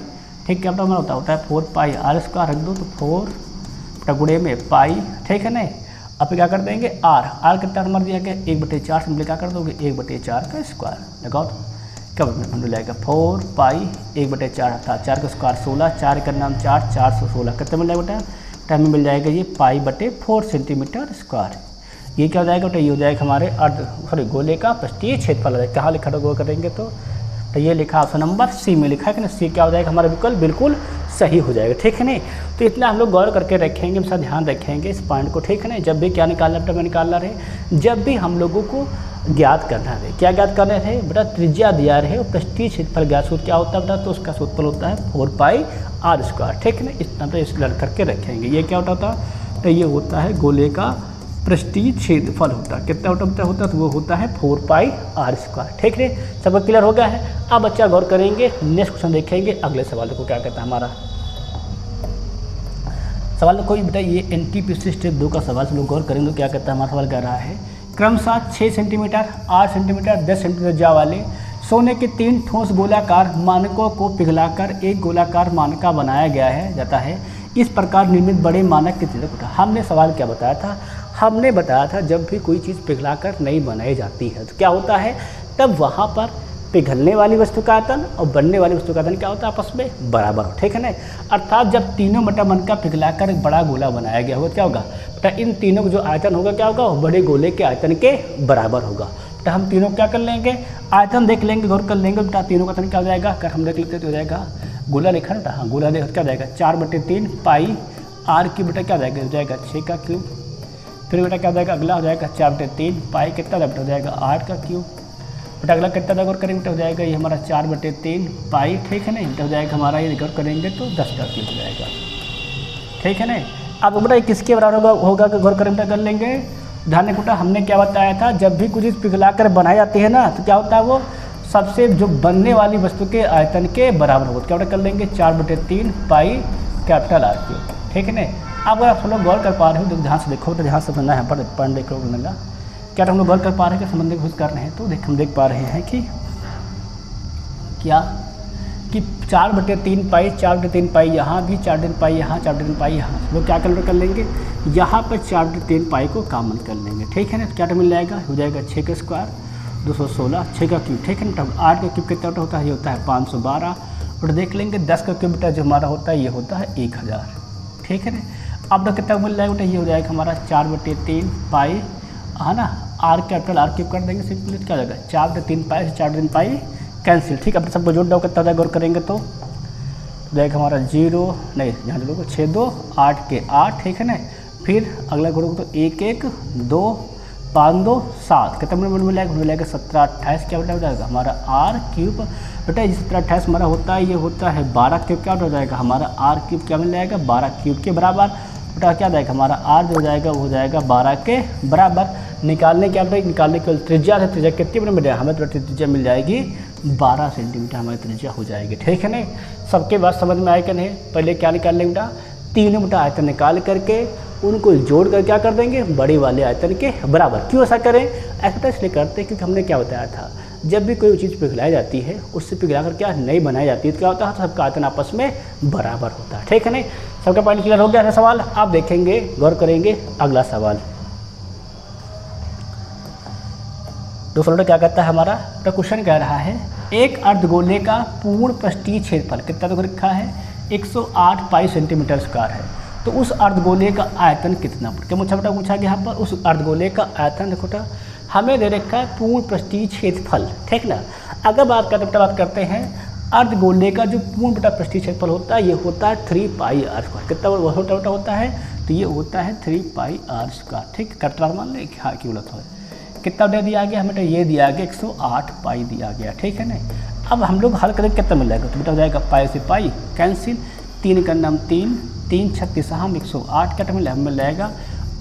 ठीक है बेटा, हमारा होता है 4 पाई r स्क्वायर रख दो तो 4 बेटा गुणे में पाई, ठीक है ना। अब क्या कर देंगे r कितना हमारा दिया गया 1/4 से क्या कर दोगे 1/4 का स्क्वायर लगाओ तो क्या हम मिल जाएगा 4 पाई 1/4 था 4 का स्क्वायर 16, 4 का नाम 4, 416 कितना मिल जाएगा बेटा, हमें मिल जाएगा ये π/4 सेंटीमीटर स्क्वायर। ये क्या हो जाएगा बेटा, ये हो जाएगा हमारे गोले का पृष्ठीय क्षेत्रफल हो जाएगा। कहाँ लिखा गो करेंगे तो ये लिखा ऑप्शन नंबर सी में लिखा है कि ना, सी क्या हो जाएगा हमारा विकल्प बिल्कुल सही हो जाएगा, ठीक है नहीं। तो इतना हम लोग गौर करके रखेंगे, हमेशा ध्यान रखेंगे इस पॉइंट को, ठीक है ना। जब भी क्या निकालना बेटा, मैं निकालना रहे जब भी हम लोगों को ज्ञात करना है, क्या ज्ञात करना है बेटा, त्रिज्या दिया रहे और पृष्ठीय क्षेत्रफल ज्ञात सूत्र क्या होता है बेटा, तो उसका सूत्रफल होता है 4 पाई r स्क्वायर, ठीक है ना। इस तरह इस लड़ करके रखेंगे। ये क्या होता था, तो ये होता है गोले का पृष्ठीय क्षेत्रफल होता है, कितना होता है तो वो होता है 4 पाई r स्क्वायर, ठीक है। सबका क्लियर हो गया है। अब बच्चा गौर करेंगे, नेक्स्ट क्वेश्चन देखेंगे। अगले सवाल को क्या कहता है हमारा सवाल, कोई बेटा ये NTPC स्टेप 2 का सवाल से लोग गौर करेंगे तो क्या कहता है हमारा सवाल कह रहा है, क्रमशः 6 सेंटीमीटर 8 सेंटीमीटर 10 सेंटीमीटर ज्या वाले सोने के 3 ठोस गोलाकार मानकों को पिघलाकर एक गोलाकार मानका बनाया गया है जाता है। इस प्रकार निर्मित बड़े मानक की त्रिज्या। हमने सवाल क्या बताया था, हमने बताया था जब भी कोई चीज़ पिघलाकर नहीं बनाई जाती है तो क्या होता है, तब वहाँ पर पिघलने वाली वस्तु का आयतन और बनने वाली वस्तु का आयतन क्या होता है, आपस में बराबर हो, ठीक है ना। अर्थात जब तीनों बटा मनका पिघलाकर एक बड़ा गोला बनाया गया होगा, क्या होगा बेटा, इन तीनों का जो आयतन होगा क्या होगा, बड़े गोले के आयतन के बराबर होगा। बेटा हम तीनों क्या कर लेंगे, आयतन देख लेंगे, गौर कर लेंगे बेटा, तीनों का आयतन क्या हो जाएगा, अगर हम देख लेते तो हो जाएगा गोला लिखा ना, हाँ गोला देखा क्या हो जाएगा 4/3 पाई r की बेटा क्या हो जाएगा, हो जाएगा 6 का क्यूब। फिर बेटा क्या हो जाएगा, अगला हो जाएगा 4/3 पाई कितना बेटा हो जाएगा 8 का क्यूब। बेटा अगला कितना था गौर करेंगे बेटा, हो जाएगा ये हमारा 4/3 पाई, ठीक है ना, हो जाएगा हमारा ये गौर करेंगे तो 10 का क्यूब हो जाएगा, ठीक है ना। अब बेटा किसके बराबर होगा कि गौर करें बेटा कर लेंगे। ध्यान बेटा हमने क्या बताया था, जब भी कुछ चीज़ पिघला कर बनाई जाती है ना तो क्या होता है, वो सबसे जो बनने वाली वस्तु के आयतन के बराबर होगा। क्या बेटा कर लेंगे 4/3 पाई कैपिटल R क्यूब, ठीक है ना। अब अगर आप लोग गौर कर पा रहे हो तो ध्यान से देखो, तो ध्यान से सुनना है, यहाँ पर पढ़ देखो लगा क्या हम लोग गौर कर पा रहे हैं कि संबंध घुस कर रहे हैं, तो हम देख पा रहे हैं कि क्या कि 4/3 पाई 4/3 पाई यहाँ भी 4/3 पाई यहाँ 4/3 पाई यहाँ, वो क्या कैलकुलेट कर लेंगे, यहाँ पर 4/3 पाई को कॉमन कर लेंगे, ठीक है ना। क्या मिल जाएगा, हो जाएगा 6 का स्क्वायर 216, 6 का क्यूब, ठीक है ना। 8 का क्यूब कितना होता है, ये होता है 512। और देख लेंगे 10 का क्यूब बेटा जो हमारा होता है ये होता है 1000, ठीक है ना। अब तो कितना मिल जाएगा बेटा, ये हो जाएगा हमारा 4/3 पाई है ना, r कैपिटल R क्यूब कर देंगे, सिंपली क्या हो जाएगा 4/3 पाई से 4/3 पाई कैंसिल, ठीक है। अब सबको जोड़ दो कितना हो जाएगा गौर करेंगे तो जाएगा हमारा 0 नहीं यहाँ लोगों 6 2 8 के 8, ठीक है ना। फिर अगला करोगे तो 1 1 2 5 2 7 कितना मिल जाएगा 17 28 क्या हो जाएगा हमारा R क्यूब। बेटा 17 28 हमारा होता है, ये होता है 12 क्यूब, क्या हो जाएगा हमारा R क्यूब क्या मिल जाएगा 12 क्यूब के बराबर। बेटा क्या जाएगा हमारा R जो हो जाएगा वो हो जाएगा 12 के बराबर। निकालने क्या बेटा, निकालने के त्रिज्या से, त्रिज्या कितनी मिल जाएगी हमें, तो त्रिज्या मिल जाएगी 12 सेंटीमीटर हमारी त्रिज्या हो जाएगी, ठीक है ना। सबके बात समझ में आए कि नहीं। पहले क्या निकाल लेंगे बेटा, तीनों बेटा आयतन निकाल करके उनको जोड़ कर क्या कर देंगे, बड़े वाले आयतन के बराबर। क्यों ऐसा करें, ऐसा इसलिए करते हैं क्योंकि हमने क्या बताया था, जब भी कोई चीज़ पिघलाई जाती है उससे पिघला कर क्या नहीं बनाई जाती है तो क्या होता है, सबका आयतन आपस में बराबर होता है, ठीक है नहीं। सबका पॉइंट क्लियर हो गया है। सवाल आप देखेंगे, गौर करेंगे अगला सवाल। दूसरा क्या कहता है हमारा, तो क्वेश्चन कह रहा है एक अर्धगोले का पूर्ण पृष्ठीय क्षेत्रफल कितना तो लिखा है 108 पाई सेंटीमीटर स्क्वायर है, तो उस अर्धगोले का आयतन कितना, क्या मुझे बेटा पूछा गया यहाँ पर उस अर्धगोले का आयतन। देखो बेटा हमें दे रखा है पूर्ण पृष्ठीय क्षेत्रफल, ठीक ना। अगर बात करते हैं अर्धगोले का जो पूर्ण बेटा पृष्ठीय क्षेत्रफल होता है ये होता है 3 पाई r स्क्वायर, कितना बेटा होता है, तो ये होता है 3 पाई r स्क्वायर, ठीक। कैपिटल मान लें हाँ क्यों बोला था, कितना बेटा दिया गया हमें, ये दिया गया 108 पाई दिया गया, ठीक है ना। अब हम लोग हल करेंगे कितना मिल जाएगा, तो बेटा हो जाएगा पाई से पाई कैंसिल, 3 का नाम 3 3 36 हम 108 कितना मिल जाएगा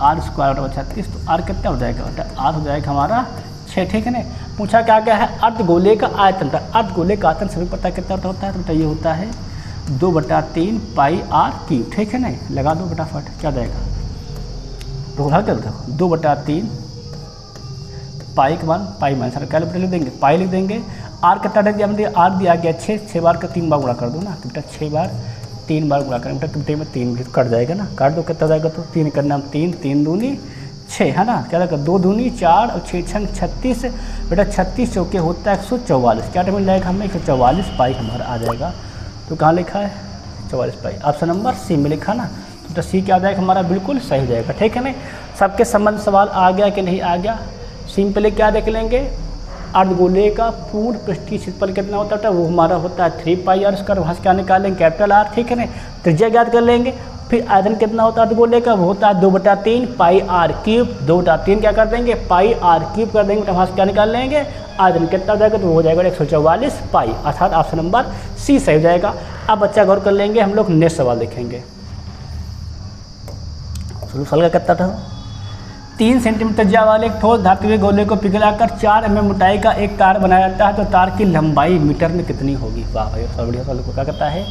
r स्क्वायर और 36, तो r कितना हो जाएगा बेटा, r हो जाएगा हमारा 6, ठीक है ना। पूछा क्या गया है अर्धगोले का आयतन, अर्धगोले का आयतन सभी पता कितना होता है, तो बेटा ये होता है 2/3 पाई आर क्यूब, ठीक है ना, लगा दो फटाफट, क्या जाएगा, तो हल कर दो 2/3 पाई के मान पाई मान सर कैलकुलेटर लिख देंगे, पाई लिख देंगे। आर कितना दिया हमने, आर दिया गया 6 बार का 3 बार गुणा कर दो ना, तो बेटा 6 बार 3 बार गुणा करें बेटा, कितने में 3 भी कट जाएगा ना, काट दो कितना जाएगा, तो 3 करना 3 3 दूनी 6 है ना, क्या जाएगा 2 दूनी 4 और 6 6 36 बेटा, 36 चौके होता है 144, क्या मिल जाएगा हमें 144 पाई हमारा आ जाएगा। तो कहाँ लिखा है 44 पाई, ऑप्शन नंबर सी में लिखा ना, तो सी क्या आ जाएगा हमारा, बिल्कुल सही हो जाएगा, ठीक है ना। सबके संबंध सवाल आ गया कि नहीं आ गया। सिंपली क्या देख लेंगे, अर्धगोले का पूर्ण पृष्ठीय क्षेत्रफल कितना होता है, वो हमारा होता है 3 पाई आर स्क्वायर, वहाँ से क्या निकालेंगे कैपिटल आर, ठीक है ना, त्रिज्या ज्ञात कर लेंगे। फिर आयतन कितना होता है अर्धगोले का, वो होता है 2/3 पाई आर क्यूब, 2/3 क्या कर देंगे पाई आर क्यूब कर देंगे, तो वहाँ से क्या निकाल लेंगे आयतन कितना हो जाएगा, तो वो हो जाएगा 144 पाई, अर्थात ऑप्शन नंबर सी सही हो जाएगा। अब बच्चा गौर कर लेंगे, हम लोग नेक्स्ट सवाल देखेंगे। सवाल का कितना था, 3 सेंटीमीटर त्रिज्या वाले एक ठोस धातु गोले को पिघलाकर 4 mm मोटाई का एक तार बनाया जाता है, तो तार की लंबाई मीटर में कितनी होगी। वाह भाई बढ़िया सवाल को क्या कहता है,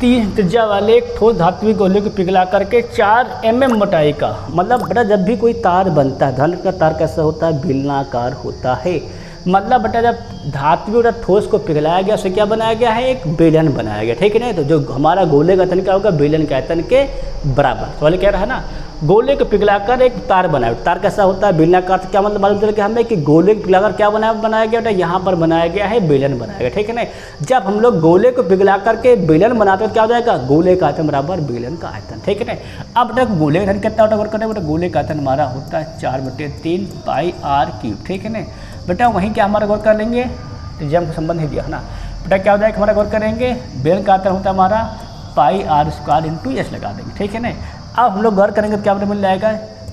3 त्रिज्या वाले एक ठोस धातु गोले को पिघला करके 4 mm मोटाई का, मतलब बेटा जब भी कोई तार बनता है, धन का तार कैसा होता है, बेलनाकार होता है, मतलब बेटा जब धातु और ठोस को पिघलाया गया उसे क्या बनाया गया है, एक बेलन बनाया गया, ठीक है ना। तो जो हमारा गोले का आयतन क्या होगा, बेलन के आयतन के बराबर। सवाल कह रहा है ना, गोले को पिघलाकर एक तार बनाया, तार कैसा होता है बेलनाकार, तो क्या मतलब मालूम चल गया हमें कि गोले को पिघलाकर क्या बनाया गया बेटा, यहाँ पर बनाया गया है बेलन बनाया गया, ठीक है ना। जब हम लोग गोले को पिघला करके बेलन बनाते हैं तो क्या हो जाएगा, गोले का आयतन बराबर बेलन का आयतन, ठीक है ना। अब बेटा गोले का आयतन कितना होता है, करते बेटा गोले का आयतन हमारा होता है 4/3 पाई आर क्यूब, ठीक है ना। बेटा वहीं क्या हमारा गौर कर लेंगे, त्रिज्या को संबंध ही दिया है ना, बेटा क्या हो जाएगा हमारा गौर करेंगे, बेलन का आयतन होता है हमारा पाई आर स्क्वायर इंटू एस लगा देंगे, ठीक है ना। अब हम लोग गौर करेंगे तो क्या मिल जाएगा,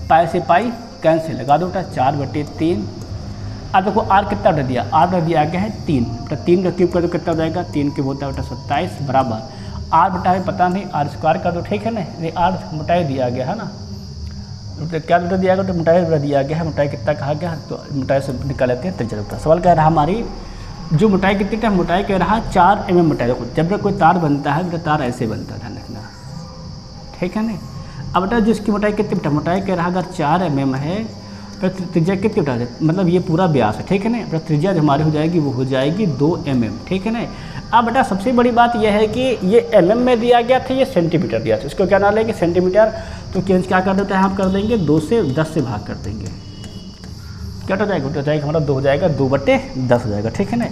पाई से पाई कैंसिल लगा दो बेटा 4/3। अब देखो आर कितना बेटा दिया, आर बेटा दिया गया है 3, बेटा 3 का क्यूब कर दो कितना हो जाएगा, 3 क्यूब होता है बेटा 27 बराबर आर बेटा हमें पता नहीं, आर स्क्वायर कर दो, ठीक है ना। ये आर मोटाई दिया गया है ना, क्या बेटा दिया गया, तो मोटाई बेटा दिया गया है, मोटाई कितना कहा गया, तो मोटाई से निकाल लेते हैं त्रिज्या बेटा। सवाल कह रहा हमारी जो मोटाई कितनी है, मोटाई कह रहा 4 mm मोटाई। देखो जब कोई तार बनता है बेटा, तार ऐसे बनता है, ध्यान रखना, ठीक है ना। अब बेटा जिसकी मोटाई कितनी बेटा, मोटाई कह रहा अगर 4 mm है तो त्रिज्या कितनी बेटा, मतलब ये पूरा व्यास है, ठीक है ना। बेटा त्रिज्या जो हमारी हो जाएगी वो हो जाएगी 2 mm, ठीक है ना। अब बेटा सबसे बड़ी बात यह है कि ये mm में दिया गया था, ये सेंटीमीटर दिया था, इसको क्या ना लेंगे सेंटीमीटर, तो क्या कर देते हैं हम कर देंगे 2 से 10 से भाग कर देंगे, क्या हो जाएगा, हो जाएगा हमारा 2 हो जाएगा 2/10 हो जाएगा, ठीक है ना।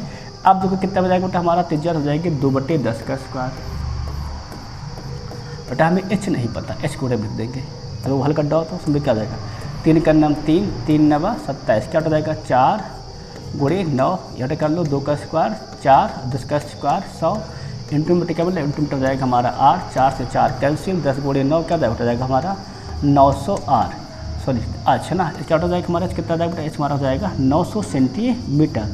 अब देखो कितना हो जाएगा बेटा, हमारा त्रिज्या हो जाएगी 2/10 का स्क्वायर। बेटा हमें एच नहीं पता, एच को लिख देंगे, अगर वो हल कर दो तो उसमें क्या हो जाएगा, 3 का नाम 3, 3 9 27, क्या हो जाएगा 4 गुणे 9, यहाँ कर लो 2 का स्क्वायर 4, 10 का स्क्वायर 100 इंटू में क्या बोले, इंटू में हो जाएगा हमारा आर, 4 से 4 कैल्शियम, 10 गुणे 9 क्या हो जाएगा हमारा 900 आर, सॉरी अच्छा ना, क्या हो जाएगा हमारा कितना जाएगा बेटा, एच हमारा हो जाएगा 900 सेंटीमीटर।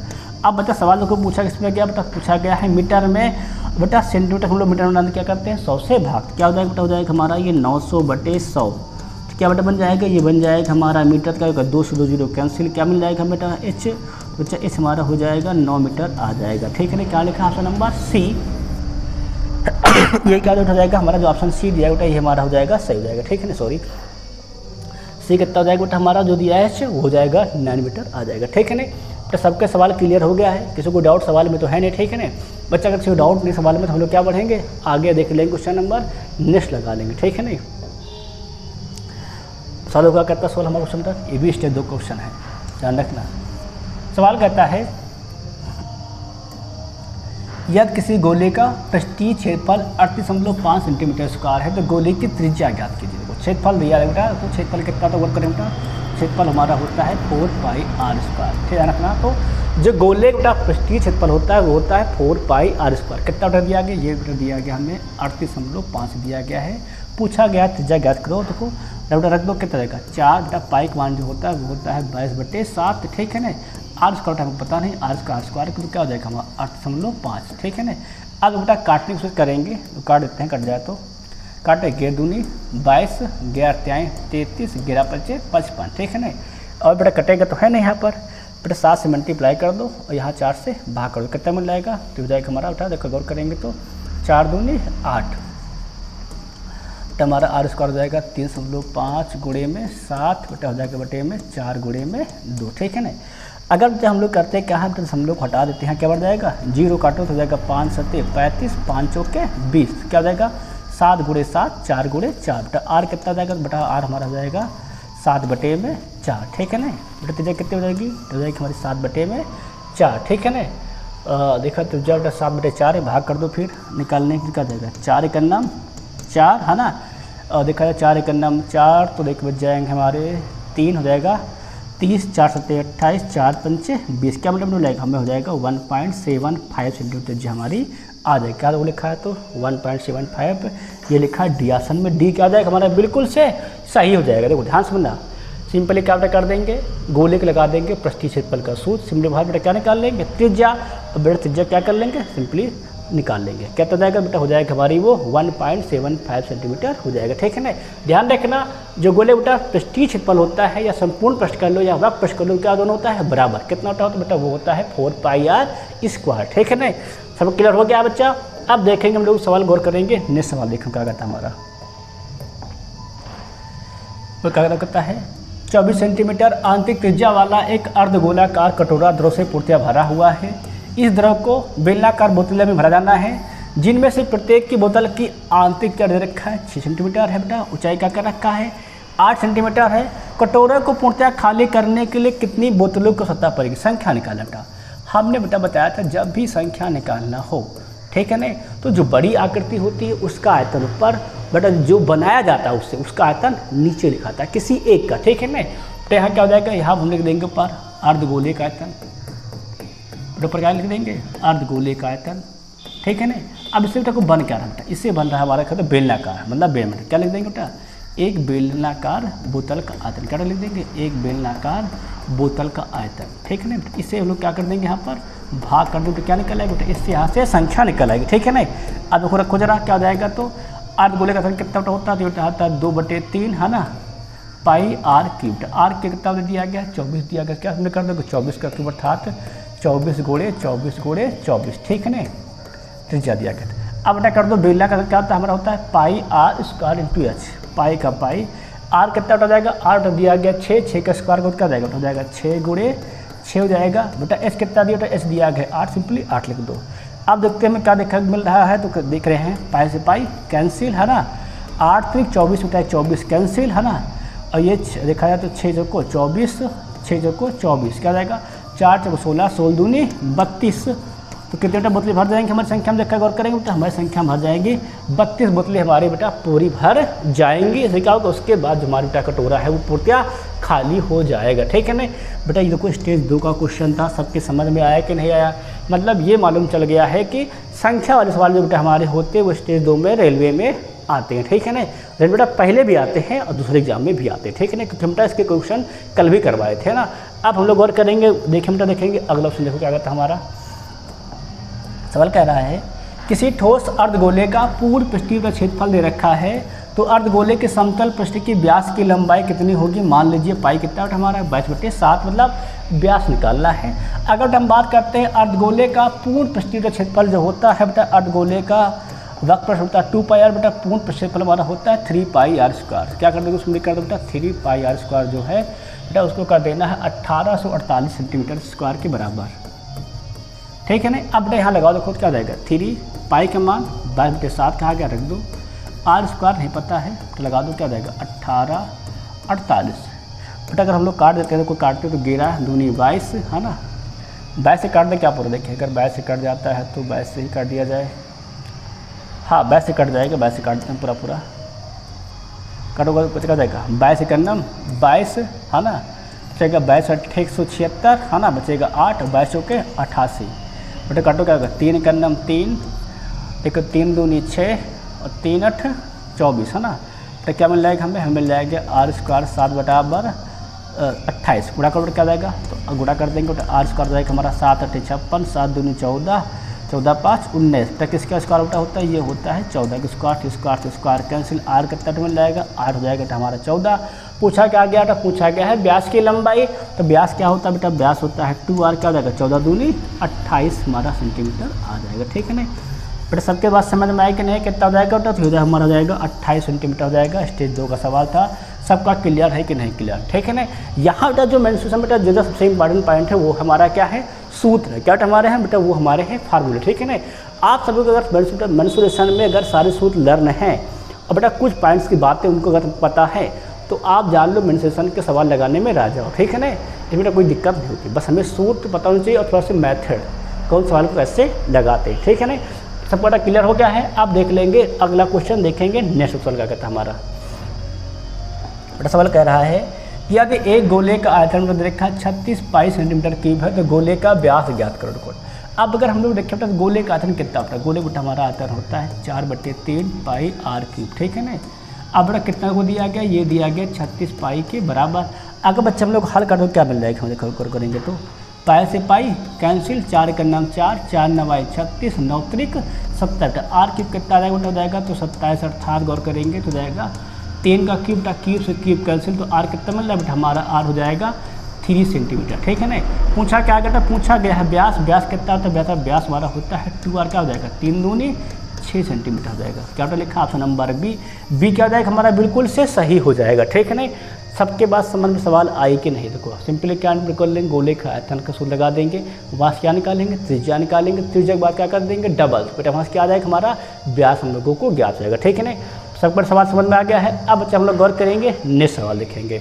अब बेटा सवाल को पूछा किसमें गया बेटा, पूछा गया है मीटर में, बेटा सेंटीमीटर हम लोग मीटर में क्या करते हैं 100 से भाग, क्या हो जाएगा बेटा, हो जाएगा हमारा ये 900/100, तो क्या बेटा बन जाएगा, ये बन जाएगा हमारा मीटर का 2 से 2 0 कैंसिल, क्या मिल जाएगा बेटा एच, बच्चा एच हमारा हो जाएगा 9 मीटर आ जाएगा, ठीक है ना। क्या लिखा ऑप्शन नंबर सी, ये क्या हो जाएगा हमारा जो ऑप्शन सी दिया बेटा, ये हमारा हो जाएगा सही हो जाएगा, ठीक है ना। सॉरी सी कितना हो जाएगा बेटा, हमारा जो दिया है एच वो हो जाएगा 9 मीटर आ जाएगा, ठीक है ना। तो सबके सवाल क्लियर हो गया है, किसी को डाउट सवाल में तो है नहीं, ठीक है ना बच्चा। अगर किसी को डाउट नहीं सवाल में तो हम लोग क्या बढ़ेंगे आगे देख लेंगे, क्वेश्चन नंबर नेक्स्ट लगा लेंगे, ठीक है नहीं। सवाल होगा कहता सवाल हमारा क्वेश्चन तक, ये भी स्टेज 2 क्वेश्चन है, ध्यान रखना। सवाल कहता है यदि किसी गोले का पृष्ठीय क्षेत्रफल 38.5 सेंटीमीटर स्क्वायर है तो गोले की त्रिज्या ज्ञात कीजिए। क्षेत्रफल दिया है बेटा, तो क्षेत्रफल कितना तो वर्क करें बेटा, क्षेत्रफल हमारा होता है 4 पाई आर स्क्वायर, ठीक है रखना। तो जो गोले का पृष्ठीय क्षेत्रफल होता है वो होता है 4 पाई आर स्क्वायर, कितना बेटा दिया गया, ये बेटा दिया गया हमें 38.5 दिया गया है, पूछा गया त्रिज्या ज्ञात करो, देखो बेटा रख दो कितना रहेगा 4, बेटा पाई का मान जो होता है वो होता है 22/7, ठीक है ना। आर स्क्वायर हमको पता नहीं, आर स्क्वायर तो क्या हो जाएगा हमारा 8.5, ठीक है ना। अब बेटा काटने की कोशिश करेंगे तो काट देते हैं, कट जाए तो काटे, 11 दूनी 22, 11 त्याई 33, 11 पचे 55, ठीक है ना। और बेटा कटेगा तो है नहीं यहाँ पर, बेटा 7 से मल्टीप्लाई कर दो और यहाँ 4 से भाग कर दो, कितना मिल जाएगा, तो हो जाएगा हमारा बेटा, देखो गौर करेंगे तो 4 दूनी 8, तो हमारा आर स्क्वायर हो जाएगा 3.5 गुणे में 7 बटा हो जाएगा बटे में 4 गुणे में 2, ठीक है ना। अगर जब हम लोग करते हैं क्या है, तो हम लोग हटा देते हैं, क्या बढ़ जाएगा, 0 काटो तो हो जाएगा 5 सत्ते 35, 5 चौके 20, क्या हो जाएगा 7 गुणे 7 4 गुणे 4, बटा आर कितना हो जाएगा, बटा आर हमारा हो जाएगा 7 बटे में 4, ठीक है ना। बटा त्रिज्या कितनी हो जाएगी, हो जाएगी हमारी 7 बटे में 4, ठीक है ना। देखा त्रिज्या बटा 7 बटे 4 है, भाग कर दो, फिर निकालने की क्या जाएगा 4 एकन्नम 4 है ना। और देखा जाए 4 एकन्नम 4 तो देख बच जाएंगे हमारे 3 हो जाएगा 30, 4 सत्ते 28, 4 पंचे 20, क्या मतलब लगेगा हमें हो जाएगा 1.75 सेंटीमीटर जो हमारी आ जाएगी। क्या वो लिखा है, तो 1.75 ये लिखा है डी आसन में, डी क्या आ जाएगा हमारा बिल्कुल से सही हो जाएगा। देखो ध्यान से समझना, सिंपली क्या बेटा कर देंगे, गोले के लगा देंगे पृष्ठीय क्षेत्रफल का सूत्र, सिंपली बाहर बेटा क्या निकाल लेंगे त्रिज्या, और बेटा त्रिज्या क्या कर लेंगे सिंपली निकाल लेंगे, क्या हो जाएगा बेटा हो जाएगा हमारी वो 1.75 सेंटीमीटर हो जाएगा, ठीक है ना। ध्यान रखना जो गोले बेटा पृष्ठीय क्षेत्रफल होता है या संपूर्ण पृष्ठ कर लो या वक्र पृष्ठ कर लो, क्या दोनों होता है बराबर, कितना होता है तो बेटा वो होता है 4πr², ठीक है ना। सब क्लियर हो गया बच्चा। अब देखेंगे हम लोग सवाल गौर करेंगे, नेक्स्ट सवाल देखें क्या कहता है हमारा, वो क्या करता है 24 सेंटीमीटर आंतरिक त्रिज्या वाला एक अर्धगोलाकार कटोरा द्रव से पूर्णतः भरा हुआ है। इस द्रव को बेलनाकार बोतलों में भरा जाना है, जिनमें से प्रत्येक की बोतल की आंतरिक क्या दे रखा है 6 सेंटीमीटर है बेटा, ऊंचाई क्या कर रखा है 8 सेंटीमीटर है। कटोरे को पूर्णतः खाली करने के लिए कितनी बोतलों की सत्ता पड़ेगी, संख्या निकालना बेटा। हमने बेटा बताया था जब भी संख्या निकालना हो, ठीक है ना, तो जो बड़ी आकृति होती है उसका आयतन ऊपर, बेटा जो बनाया जाता है उससे उसका आयतन नीचे लिखाता है किसी एक का, ठीक है ना। तो यहाँ क्या हो जाएगा, यहाँ हम लिख देंगे पर अर्धगोले का आयतन, ऊपर क्या लिख देंगे अर्धगोले का आयतन, ठीक है ना। अब इससे बेटा को बन क्या रहा है, इससे बन रहा है हमारा कहते हैं बेलनाकार, मतलब बेलनाकार क्या लिख देंगे बेटा, एक बेलनाकार बोतल का आयतन, क्या लिख देंगे एक बेलनाकार बोतल का आयतन, ठीक है ना। इससे हम लोग क्या कर देंगे यहाँ पर भाग कर देंगे तो क्या निकल आएगा बेटा, इससे यहाँ से संख्या निकल आएगी, ठीक है ना। अब देखो रखो जरा क्या हो जाएगा, तो अर्धगोले का आयतन कितना होता है, तो होता है 2/3 है ना πr³, आर के कितना दिया गया 24 दिया गया, क्या हमने कर दोगे 24 का क्यूब अर्थात 24 गुणे 24, ठीक है ना, त्रिज्या दिया गया। अब बेटा कर दो बेलना का क्या होता है हमारा होता है πr² × h, पाई का पाई, आर कितना हो जाएगा, आर दिया गया 6 का स्क्वायर को क्या जाएगा हो जाएगा 6 गुणे 6 हो जाएगा बेटा। एस कितना दिया बेटा, एस दिया गया 8, सिंपली 8 लिख दो। अब देखते हैं हमें क्या देखा मिल रहा है, तो देख रहे हैं पाई से पाई कैंसिल है ना, 8 × 24 बेटा 24 कैंसिल है ना, और ये देखा जाए तो 6 चौको 24, 6 चौको 24 क्या जाएगा 4 चौको 16, 16 दूनी 32, तो कितने बेटा बोतलें भर जाएंगे हमारी संख्या में देखकर गौर करेंगे बेटा, हमारी संख्या भर जाएंगी 32 बोतलें हमारी बेटा पूरी भर जाएंगी। ऐसे क्या होगा, उसके बाद जो हमारी बेटा कटोरा है वो पूर्णतः खाली हो जाएगा, ठीक है ना बेटा। ये देखो स्टेज 2 का क्वेश्चन था, सबके समझ में आया कि नहीं आया, मतलब ये मालूम चल गया है कि संख्या वाले सवाल जो बेटा हमारे होते हैं वो स्टेज 2 में रेलवे में आते हैं, ठीक है ना। बेटा पहले भी आते हैं और दूसरे एग्जाम में भी आते हैं, ठीक है ना, क्योंकि बेटा इसके क्वेश्चन कल भी करवाए थे ना। अब हम लोग गौर करेंगे, देखें बेटा देखेंगे अगला ऑप्शन देखो क्या कहता है हमारा सवाल, कह रहा है किसी ठोस अर्धगोले का पूर्ण पृष्ठीय का क्षेत्रफल दे रखा है, तो अर्धगोले के समतल पृष्ठ की व्यास की लंबाई कितनी होगी, मान लीजिए पाई कितना हमारा 22/7, मतलब व्यास निकालना है। अगर हम बात करते हैं अर्धगोले का पूर्ण पृष्ठीय का क्षेत्रफल जो होता है बेटा, अर्धगोले का वक्र पृष्ठ होता है 2πr बेटा, पूर्ण क्षेत्रफल हमारा होता है 3πr², क्या कर देंगे उसमें कर दो बेटा 3πr² जो है बेटा उसको कर देना है 1848 सेंटीमीटर स्क्वायर के बराबर, ठीक है ना। अब बेटा यहाँ लगाओ देखो क्या जाएगा 3 पाई का मान 22/7 कहा गया, रख दो r² नहीं पता है तो लगा दो क्या जाएगा 1848 बेटा। अगर हम लोग काट देते हैं तो कोई काटते तो 11 दूनी 22 है ना, 22 से काट दे क्या पूरा, देखिए अगर 22 से कट जाता है तो 22 से ही काट दिया जाए, हाँ 22 से कट जाएगा, 22 से काट देते हैं पूरा कटोगा तो बचेगा जाएगा 22 एकन्नम 22 है ना, बचेगा 22 × 176 है ना, बचेगा 8, 22 चौके 88 बेटा, काटो क्या होगा 3 एकन्नम 3, एक 3 दूनी 6 और 3 8 24 है ना, तो क्या मिल जाएगा हमें मिल जाएगा r² 7/28, गुणा करोड़ क्या जाएगा तो गुणा कर देंगे तो r² जाएगा हमारा 7 8 56, 7 दूनी 14, 14 5 19, तो किसका स्क्वायर बेटा होता है, ये होता है 14 का स्क्वायर कैंसिल, आर कितना मिल जाएगा 8 हो जाएगा तो हमारा 14। पूछा क्या गया था, पूछा गया है व्यास की लंबाई, तो व्यास क्या होता है बेटा, व्यास होता है 2r क्या हो जाएगा 14 दूनी 28 हमारा सेंटीमीटर आ जाएगा, ठीक है ना। बट सबके बाद समझ में आया कि नहीं, कितना हो जाएगा बेटा, तो हमारा हो जाएगा 28 सेंटीमीटर हो जाएगा। स्टेज 2 का सवाल था, सबका क्लियर है कि नहीं क्लियर, ठीक है ना। यहाँ बेटा जो मेंस्ट्रुएशन बेटा जो सबसे इंपॉर्टेंट पॉइंट है वो हमारा क्या है, सूत्र है। क्या हमारे हैं बेटा, वो हमारे हैं फार्मूले, ठीक है ना। आप सभी को अगर मेंस्ट्रुएशन में अगर सारे सूत्र लर्न हैं और बेटा कुछ पॉइंट्स की बातें उनको अगर पता है तो आप जान लो मेंस्ट्रुएशन के सवाल लगाने में राजा हो, ठीक है ना। इसमें बेटा कोई दिक्कत नहीं होती, बस हमें सूत्र पता होना चाहिए और थोड़ा सा मेथड, कौन सवाल को कैसे लगाते हैं, ठीक है ना। सब बेटा क्लियर हो गया है। आप देख लेंगे अगला क्वेश्चन, देखेंगे नेक्स्ट सवाल क्या कहता है हमारा। बड़ा सवाल कह रहा है कि यदि एक गोले का आयतन दे रखा 36 पाई सेंटीमीटर क्यूब है तो गोले का व्यास ज्ञात करो। देखो अब अगर हम लोग देखें तो गोले का आयतन कितना होता है, गोले बेटा हमारा आयतन होता है 4/3 पाई आर क्यूब, ठीक है ना। अब बेटा कितना को दिया गया, ये दिया गया 36 पाई के बराबर। अगर बच्चे हम लोग हल कर दो क्या मिल जाएगा, हम देखो करेंगे तो पाई से पाई कैंसिल, 4 का नाम 4, 4 9 36, 9 त्रिक 70। आर क्यूब कितना हो जाएगा तो 27 अर्थात गौर करेंगे तो जाएगा 3 का क्यूब था, क्यूब से क्यूब कैंसिल, तो आर कितना मिल रहा है बेटा, हमारा आर हो जाएगा 3 सेंटीमीटर, ठीक है ना। पूछा क्या कहता, पूछा गया है व्यास, व्यास कितना होता है, व्यास हमारा होता है 2r, क्या हो जाएगा 3 दूनी 6 सेंटीमीटर हो जाएगा। क्या होता लिखा ऑप्शन नंबर बी क्या हो जाएगा हमारा, बिल्कुल से सही हो जाएगा, ठीक है ना। सबके बाद समझ में सवाल आए कि नहीं, देखो सिंपली क्या कर लेंगे, गोले का आयतन का सूत्र लगा देंगे, व्यास क्या निकालेंगे, त्रिज्या निकालेंगे, त्रिज्या के बाद क्या कर देंगे डबल, बेटा वहाँ क्या आ जाएगा हमारा व्यास हम लोगों को ज्ञात हो जाएगा, ठीक है ना। सब पर सवाल समझ में आ गया है। अब बच्चे हम लोग गौर करेंगे, नेक्स्ट सवाल देखेंगे।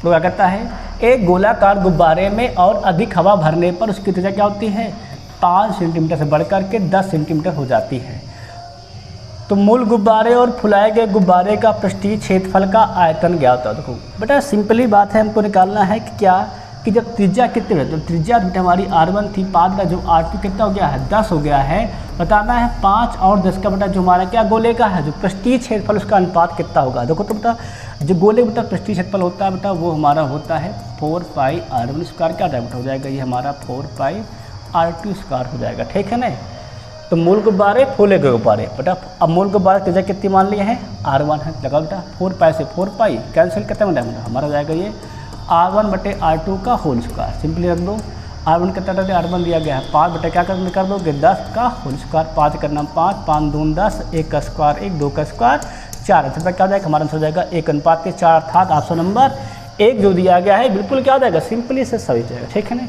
तो क्या कहता है, एक गोलाकार गुब्बारे में और अधिक हवा भरने पर उसकी त्रिज्या क्या होती है, 5 सेंटीमीटर से बढ़कर के 10 सेंटीमीटर हो जाती है। तो मूल गुब्बारे और फुलाए गए गुब्बारे का पृष्ठीय क्षेत्रफल का आयतन ज्ञात होता है। देखो बेटा सिंपली बात है, हमको निकालना है कि क्या कि जब त्रिज्या कितनी है, तो त्रिज्या बेटा हमारी r1 थी, 5 का जो r2 कितना हो गया है 10 हो गया है। बताना है 5 और 10 का बेटा जो हमारा क्या गोले का है जो पृष्ठीय क्षेत्रफल उसका अनुपात कितना होगा। देखो तो बेटा जो गोले बेटा पृष्ठीय क्षेत्रफल होता है बेटा वो हमारा होता है 4 पाई r1 स्क्वायर, क्या बेटा हो जाएगा ये हमारा 4 पाई r2 स्क्वायर हो जाएगा, ठीक है ना। तो मूल गुब्बारे फूले के गुब्बारे बेटा, अब मूल गुब्बारे त्रिज्या कितनी मान लिए हैं r1 है, लगा बेटा 4 पाई से 4 पाई कैंसिल कितना बेटा हमारा हो जाएगा ये r1/r2 का होल स्क्वायर, सिंपली रख दो। r1 कितना r1 दिया गया है 5 बेटा क्या कर दोगे 10 का होल स्क्वायर, 5 का नाम 5, 5 दून 10, 1 का स्क्वायर 1, 2 का स्क्वायर 4, अच्छा क्या हो जाएगा हमारा आंसर हो जाएगा 1:4, अर्थात ऑप्शन नंबर 1 जो दिया गया है बिल्कुल क्या हो जाएगा सिंपली से सही जाएगा, ठीक है ना।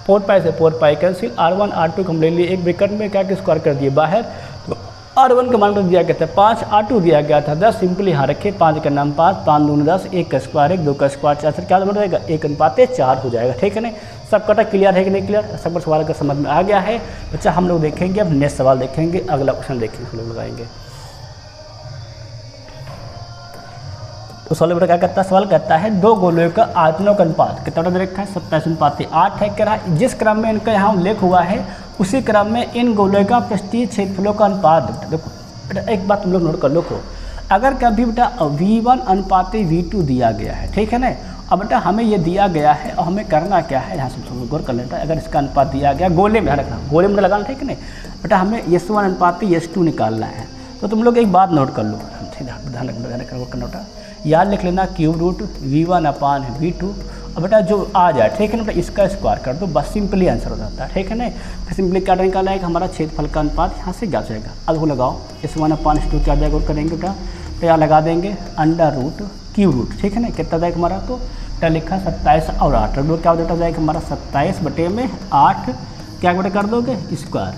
4 पाई से 4 पाई कैंसिल, r1 r2 को हम ले लिए एक ब्रैकेट में क्या कि स्क्वायर कर दिए बाहर, तो r1 का मान दिया गया था 5, r2 दिया गया था 10, सिंपली यहाँ रखे 5 का नाम 5, 5 दून 10, 1 का स्क्वायर 1, 2 का स्क्वायर 4, क्या बन जाएगा 1:4 हो जाएगा, ठीक है ना। सब कटा क्लियर है कि नहीं क्लियर, सब सवाल का समझ में आ गया है बच्चा। हम लोग देखेंगे अब नेक्स्ट सवाल देखेंगे, अगला क्वेश्चन देखेंगे हम लोग लगाएंगे। तो सवाल बेटा क्या कहता है, सवाल कहता है दो गोलों का आयतनों का अनुपात कितना दे रखा है 27:8 है। कह रहा है जिस क्रम में इनका यहाँ उल्लेख हुआ है उसी क्रम में इन गोलों का पृष्ठीय क्षेत्रफलों का अनुपात। देखो बेटा एक बात तुम लोग नोट कर लो, अगर कभी बेटा V1:V2 दिया गया है, ठीक है ना। अब बेटा हमें ये दिया गया है और हमें करना क्या है, यहाँ से गौर कर लेता है। अगर इसका अनुपात दिया गया गोले में रखना, गोले में लगाना, ठीक है ना बेटा, हमें S1:S2 निकालना है। तो तुम लोग एक बात नोट कर लो, ध्यान रखना, याद लिख लेना क्यूब रूट V1/V2, और बेटा जो आ जाए, ठीक है ना बेटा, इसका स्क्वायर कर दो, बस सिंपली आंसर हो जाता है, ठीक है ना। फिर सिंपली क्या निकाला है कि हमारा क्षेत्रफल का अनुपात यहाँ से ज्ञात जाएगा। अब वो लगाओ S1/S2 क्या जाएगा और करेंगे बेटा, तो यहाँ लगा देंगे अंडर क्यूब रूट, ठीक है ना, कितना जाएगा हमारा, तो क्या लिखा 27 और 8, तो क्या हो जाएगा हमारा 27/8 क्या बेटा कर दोगे स्क्वायर,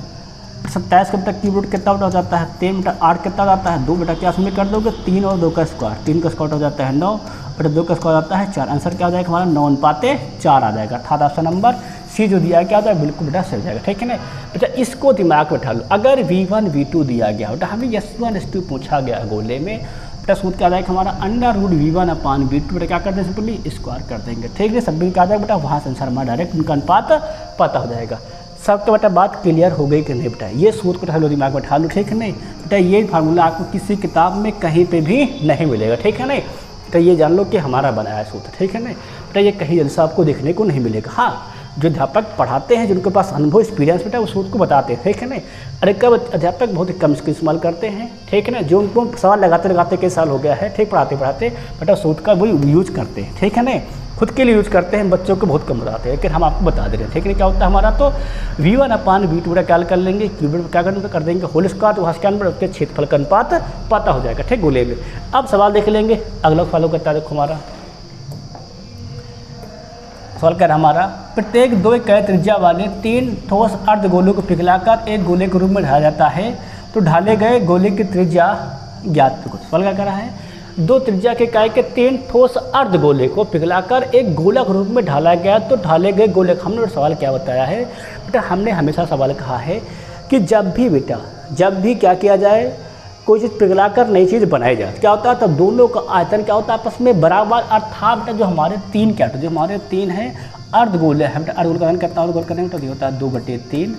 27 का बेटा क्यूब रूट कितना बेटा हो जाता है 3 बेटा, 8 कितना हो जाता है 2 बेटा, क्या उसमें कर दोगे 3 और 2 का स्क्वायर, 3 का स्क्वायर हो जाता है 9 बेटा, 2 का स्क्वायर आता है 4, आंसर क्या हो जाएगा हमारा 9:4 आ जाएगा, अर्थात ऑप्शन नंबर सी जो दिया क्या होता है बिल्कुल बेटा सही हो जाएगा, ठीक है ना बेटा। इसको दिमाग में उठा लो, अगर V1/V2 दिया गया बेटा, हमें S1/S2 पूछा गया गोले में बेटा, सूत्र क्या जाएगा हमारा अंडर रूट V1/V2 बेटा, क्या कर देंगे सिंपली स्क्वायर कर देंगे, ठीक है। सब क्या आ जाएगा बेटा, वहाँ से आंसर हमारा डायरेक्ट उनका अनुपात पता हो जाएगा। सबका बेटा बात क्लियर हो गई कि नहीं बेटा, ये सूत्र को उठा लो, दिमाग में उठा लो, ठीक है नहीं बेटा। ये फार्मूला आपको किसी किताब में कहीं पे भी नहीं मिलेगा, ठीक है नहीं बेटा, ये जान लो कि हमारा बनाया सूत्र, ठीक है नहीं बेटा, ये कहीं जैसा आपको देखने को नहीं मिलेगा। हाँ जो अध्यापक पढ़ाते हैं, जिनके पास अनुभव एक्सपीरियंस बेटा उस सूत्र को बताते हैं, ठीक है ना। अरे कब अध्यापक बहुत ही कम इसका इस्तेमाल करते हैं, ठीक है ना। जो उनको सवाल लगाते लगाते कई साल हो गया है, ठीक, पढ़ाते पढ़ाते बेटा सूत्र का वही यूज करते हैं, ठीक है ना। खुद के लिए यूज करते हैं, बच्चों को बहुत कम बताते हैं, लेकिन हम आपको बता दे रहे हैं, ठीक है। क्या होता है हमारा, तो V1/V2 बेटा क्या कर लेंगे, क्यूब क्या कर देंगे होल स्क्वायर, तो वहाँ क्या उसके क्षेत्रफल का अनुपात पता हो जाएगा, ठीक, गोले में। अब सवाल देख लेंगे, अगला फॉलो करता है, देखो हमारा सवाल कर हमारा, प्रत्येक 2 इकाई त्रिज्या वाले 3 ठोस अर्धगोलों को पिघलाकर एक गोले के रूप में ढाला जाता है, तो ढाले गए गोले की त्रिज्या ज्ञात करो। सवाल क्या कर रहा है, 2 त्रिज्या के इकाई के 3 ठोस अर्धगोले को पिघलाकर एक गोला के रूप में ढाला गया, तो ढाले गए गोले, हमने सवाल क्या बताया है बेटा, हमने हमेशा सवाल कहा है कि जब भी क्या किया जाए, कोई चीज़ पिघलाकर नई चीज़ बनाई जाए, क्या होता है, तब दोनों का आयतन क्या होता है आपस में बराबर। अर्थात बेटा जो हमारे 3 क्या होता है, जो हमारे 3 हैं अर्धगोले हैं बेटा, अर्धगोल का कितना अर्धगोल करेंगे तो ये होता है 2/3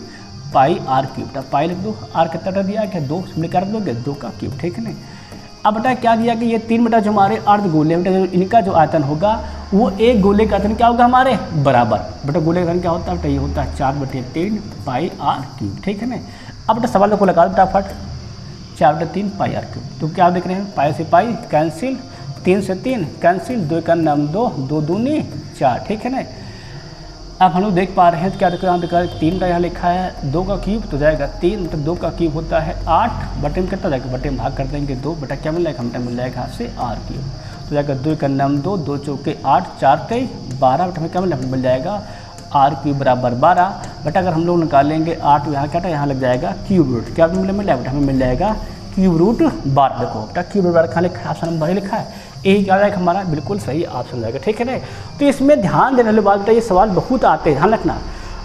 पाई r क्यूब, बेटा पाई लिख दो, r कितना दिया क्या 2 कर दोगे 2 का क्यूब, ठीक है ना। अब बेटा क्या दिया कि ये 3 बेटा जो हमारे अर्धगोले हैं बेटा, इनका जो आयतन होगा वो एक गोले का आयतन क्या होगा हमारे बराबर। बेटा गोले का आयतन क्या होता है बेटा, ये होता है 4/3 पाई r क्यूब, ठीक है ना। अब बेटा सवाल को लगा दो फटाफट, 4/3 पाई r क्यूब, तो क्या देख रहे हैं, पाई से पाई कैंसिल, 3 से 3 कैंसिल, 2 का नाम 2, 2 दूनी 4, ठीक है ना। अब हम लोग देख पा रहे हैं तो क्या देख रहे हैं, देखा 3 का यहाँ लिखा है, 2 का क्यूब तो जाएगा 3, मतलब 2 का क्यूब होता है 8, बटे में कितना जाएगा, बटे में भाग कर देंगे 2, बटा क्या मिल जाएगा, हम मिल जाएगा यहाँ से r क्यूब, तो जाएगा 2 का नाम 2, 2 चौके 8, 4 तेई 12, बटा में क्या मिल जाएगा r क्यूब बराबर 12, बटा अगर हम लोग निकालेंगे 8 यहाँ क्या, यहाँ लग जाएगा क्यूब रूट, क्या मिल जाएगा बेटा, हमें मिल जाएगा क्यूब रूट 12। देखो बेटा क्यूब रूट 12 कहाँ लिखा है, ऑप्शन नंबर लिखा है, यही क्या जाएगा हमारा बिल्कुल सही ऑप्शन जाएगा, ठीक है ना। तो इसमें ध्यान देने वाली बात बेटा, ये सवाल बहुत आते हैं, ध्यान रखना।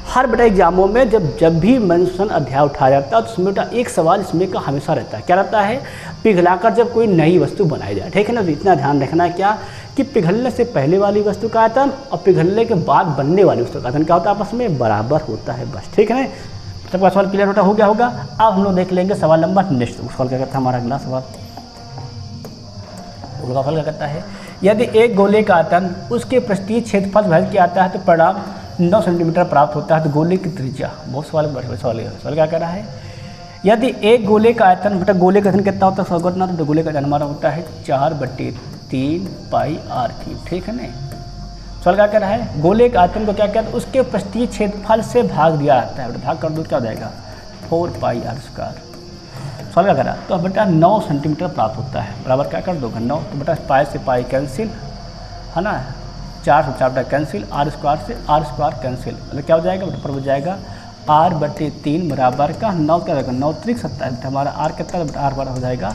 हर बेटा एग्जामों में जब भी मेंशन अध्याय उठाया जाता है तो उसमें बेटा एक सवाल इसमें का हमेशा रहता है, क्या रहता है, पिघलाकर जब कोई नई वस्तु बनाई जाए, ठीक है ना। तो इतना ध्यान रखना है क्या कि पिघलने से पहले वाली वस्तु का आयतन और पिघलने के बाद बनने वाली वस्तु का आयतन क्या होता है, आपस में बराबर होता है, बस, ठीक है ना। सबका सवाल क्लियर बेटा हो गया होगा। अब हम लोग देख लेंगे सवाल नंबर नेक्स्ट, सवाल क्या करता है हमारा अगला सवाल, सवाल क्या करता है, यदि एक गोले का आयतन उसके पृष्ठीय क्षेत्रफल भाग किया जाता है तो परिणाम 9 सेंटीमीटर प्राप्त होता है, तो गोले की त्रिज्या, बहुत सवाल क्या कर रहा है, यदि एक गोले का आयतन बेटा, गोले का आयतन कितना होता है सौगतना, तो गोले का आयतन हमारा होता है 4/3 पाई r क्यूब, ठीक है ना। सवाल क्या कर रहा है, गोले के आयतन को क्या कहते हैं, उसके पृष्ठीय क्षेत्रफल से भाग दिया जाता है, भाग कर दो क्या हो जाएगा 4 पाई r स्क्वायर। सवाल क्या करा, तो बेटा 9 सेंटीमीटर प्राप्त होता है, बराबर क्या कर दोगे 9, तो बेटा पाई से पाई कैंसिल, है ना, 4 से 4 बेटा कैंसिल, r स्क्वायर से r स्क्वायर कैंसिल, मतलब क्या हो जाएगा बेटा, पर हो जाएगा r/3 बराबर का 9 क्या होगा 9 त्रिक 27, हमारा r कितना बेटा, r बराबर हो जाएगा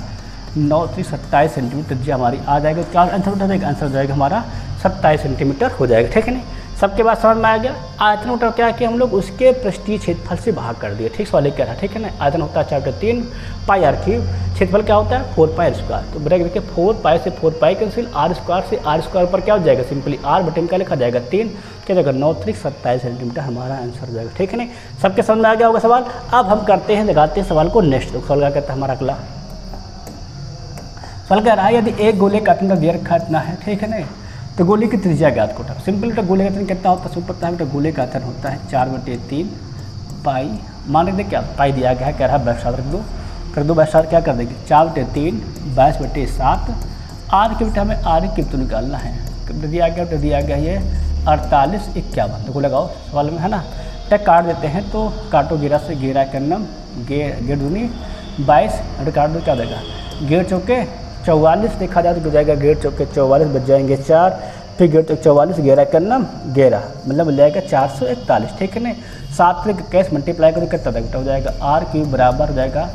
9 त्रिक 27 सेंटीमीटर त्रिज्या हमारी आ जाएगा। क्या आंसर हो जाएगा, आंसर हो जाएगा हमारा 27 सेंटीमीटर हो जाएगा, ठीक है ना। सबके बाद समझ में आ गया। आयतन होता क्या कि हम लोग उसके पृष्ठीय क्षेत्रफल से भाग कर दिए, ठीक, सवाल कह रहा है, ठीक है ना। आयतन होता है 4/3 पाई r क्यूब, क्षेत्रफल क्या होता है 4 पाई r स्क्वायर, तो ब्रेक देखिए 4 पाई से 4 पाई कैंसिल, r स्क्वायर से r स्क्वायर पर क्या हो जाएगा, सिंपली r बटे में क्या लिखा जाएगा 3, क्या जाएगा 9 त्रिक 27 सेंटीमीटर हमारा आंसर हो जाएगा, ठीक है ना। सबके समझ में आ गया होगा सवाल। अब हम करते हैं, लगाते हैं सवाल को नेक्स्ट, सवाल क्या कहता है हमारा अगला सवाल कह रहा है, यदि एक गोले का आयतन दिया रखा इतना है, ठीक है ना, तो गोले की त्रिज्या ज्ञात करो। सिंपल बेटा गोले का आयतन कितना होता है, सब पता है बेटा, गोले का आयतन होता है 4/3 पाई, मान रख दे क्या पाई दिया गया है, कह रहा है 22 रख दो, कर दो 22 क्या कर देंगे 4/3 22/7 r के बेटा हमें r क्यूब तो निकालना है, दिया गया बेटा, दिया गया ये 48 51, देखो लगाओ सवाल में, है ना। टैग काट देते हैं, तो काटो 11 से 11 करना, गेर दूनी 22, अरे काट दो क्या देगा, गेर चौके 44 देखा जाए तो हो जाएगा, गेर चौके 44 बच जाएंगे 4, फिर गेर चौके 44 11 करना 11, मतलब मिल जाएगा 441, ठीक है ना। 7 से 21 मल्टीप्लाई करो कितना बेटा हो जाएगा, r क्यूब बराबर हो जाएगा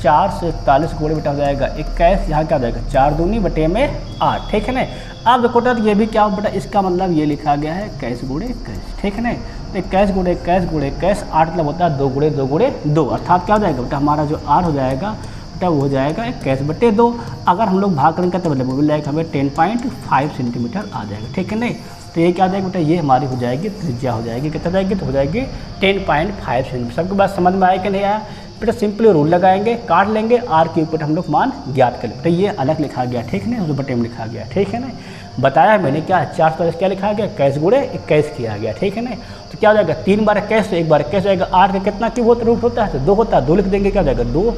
441 गोले बेटा हो जाएगा 21, यहाँ क्या हो जाएगा 4 दूनी बटे में 8, ठीक है ना। अब देखो तो ये भी क्या हो बेटा, इसका मतलब ये लिखा गया है 21 गुणे 21, ठीक है ना। तो 21 गुणे 21 गुणे 21 8 मतलब होता है 2 गुणे 2 गुणे 2, अर्थात क्या हो जाएगा बेटा, हमारा जो r हो जाएगा बेटा वो हो जाएगा 21/2, अगर हम लोग भाग करेंगे तो मतलब मिल जाएगा हमें 10.5 सेंटीमीटर आ जाएगा, ठीक है नहीं। तो ये क्या आ जाएगा बेटा, ये हमारी हो जाएगी त्रिज्या, हो जाएगी कितना जाएगी, तो हो जाएगी 10.5 सेंटीमीटर। सबके बाद समझ में आया कि नहीं आया, बेटा सिंपली रूल लगाएंगे, काट लेंगे, आर के ऊपर हम लोग मान ज्ञात कर लेंगे। ये अलग लिखा गया, ठीक है ना, उस बटे में लिखा गया, ठीक है ना। बताया मैंने क्या 4 क्या लिखा गया, 21 गुणे 21 किया गया, ठीक है ना। तो क्या हो जाएगा 3 बार 21 तो 1 बार 21 जाएगा। 8 का कितना क्यूब रूट होता है, तो 2 होता है, 2 लिख देंगे, क्या हो जाएगा 2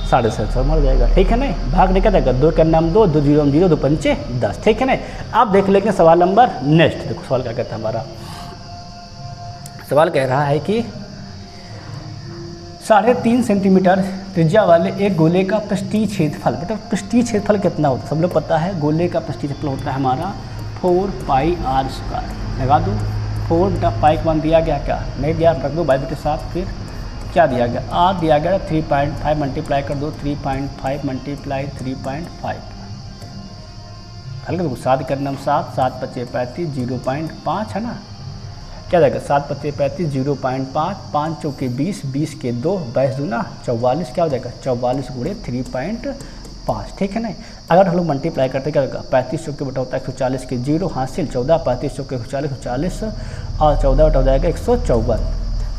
7.5 मर जाएगा, ठीक है ना। भाग निकल जाएगा, 2 का नाम 2, 2 0 0, 2 5 10, ठीक है ना। आप देख लेंगे सवाल नंबर नेक्स्ट। देखो सवाल क्या कहता है हमारा, सवाल कह रहा है कि 3.5 सेंटीमीटर त्रिज्या वाले एक गोले का पृष्ठीय क्षेत्रफल, बेटा पृष्ठीय क्षेत्रफल कितना होता है, सब लोग पता है। गोले का पृष्ठीय क्षेत्रफल होता है हमारा 4πr²। लगा दो 4 बेटा पाई का मान दिया गया, क्या नहीं दिया, रख दो बाई बटे 7। फिर क्या दिया गया, आर दिया गया 3.5 मल्टीप्लाई कर दो, 3.5 मल्टीप्लाई 3.5 हल्का देखो 7 का नाम 7, 7 × 5 = 35, 0.5 है ना। क्या जाएगा 7 × 5 = 35, 0.5, 5 चौके 20, 20 के 2, 22 दूना 44, क्या हो जाएगा 44 गुणे 3.5, ठीक है ना। अगर हम लोग मल्टीप्लाई करते क्या होगा, 35 चौके बटा होता है 140 के 0 हासिल 14, 35 चौके 140 और 14 बटा हो जाएगा 154,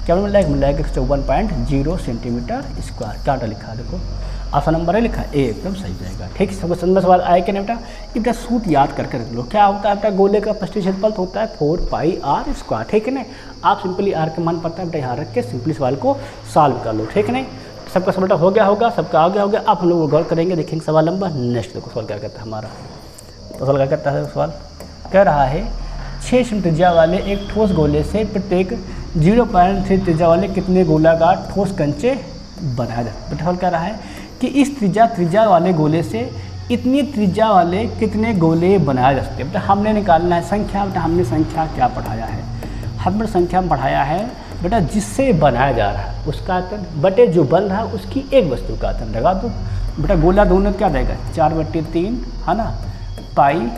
क्या मिल जाएगा 154.0 सेंटीमीटर स्क्वायर। क्या लिखा है देखो, ऑप्शन नंबर है लिखा है ए, एकदम सही जाएगा, ठीक है। सबको समझ में सवाल आए कि नहीं बेटा। इनका सूत्र याद करके रख लो, क्या होता है बेटा, गोले का पृष्ठीय क्षेत्रफल होता है 4πr², ठीक है ना। आप सिंपली आर का मान पता है बेटा, यहाँ रख के सिंपली सवाल को सॉल्व कर लो, ठीक है ना। सबका सवाल हो गया होगा, सबका आ गया होगा। आप हम लोग गौर करेंगे, देखेंगे सवाल नंबर नेक्स्ट। देखो सवाल क्या कहता है हमारा, तो सवाल क्या कहता है, सवाल कह रहा है 6 सेंटीमीटर त्रिज्या वाले एक ठोस गोले से प्रत्येक 0.3 त्रिज्या वाले कितने गोलाकार ठोस कंचे बनाया जाए। बेटा सवाल कह रहा है कि इस त्रिज्या वाले गोले से इतनी त्रिज्या वाले कितने गोले बनाए जा सकते हैं। बेटा हमने निकालना है संख्या, बेटा हमने संख्या क्या पढ़ाया है, हमने संख्या में पढ़ाया है बेटा जिससे बनाया जा रहा है उसका आयतन बटे जो बन रहा है उसकी एक वस्तु का आयतन। लगा दो बेटा, गोला दोनों क्या देगा 4/3 है ना, पाई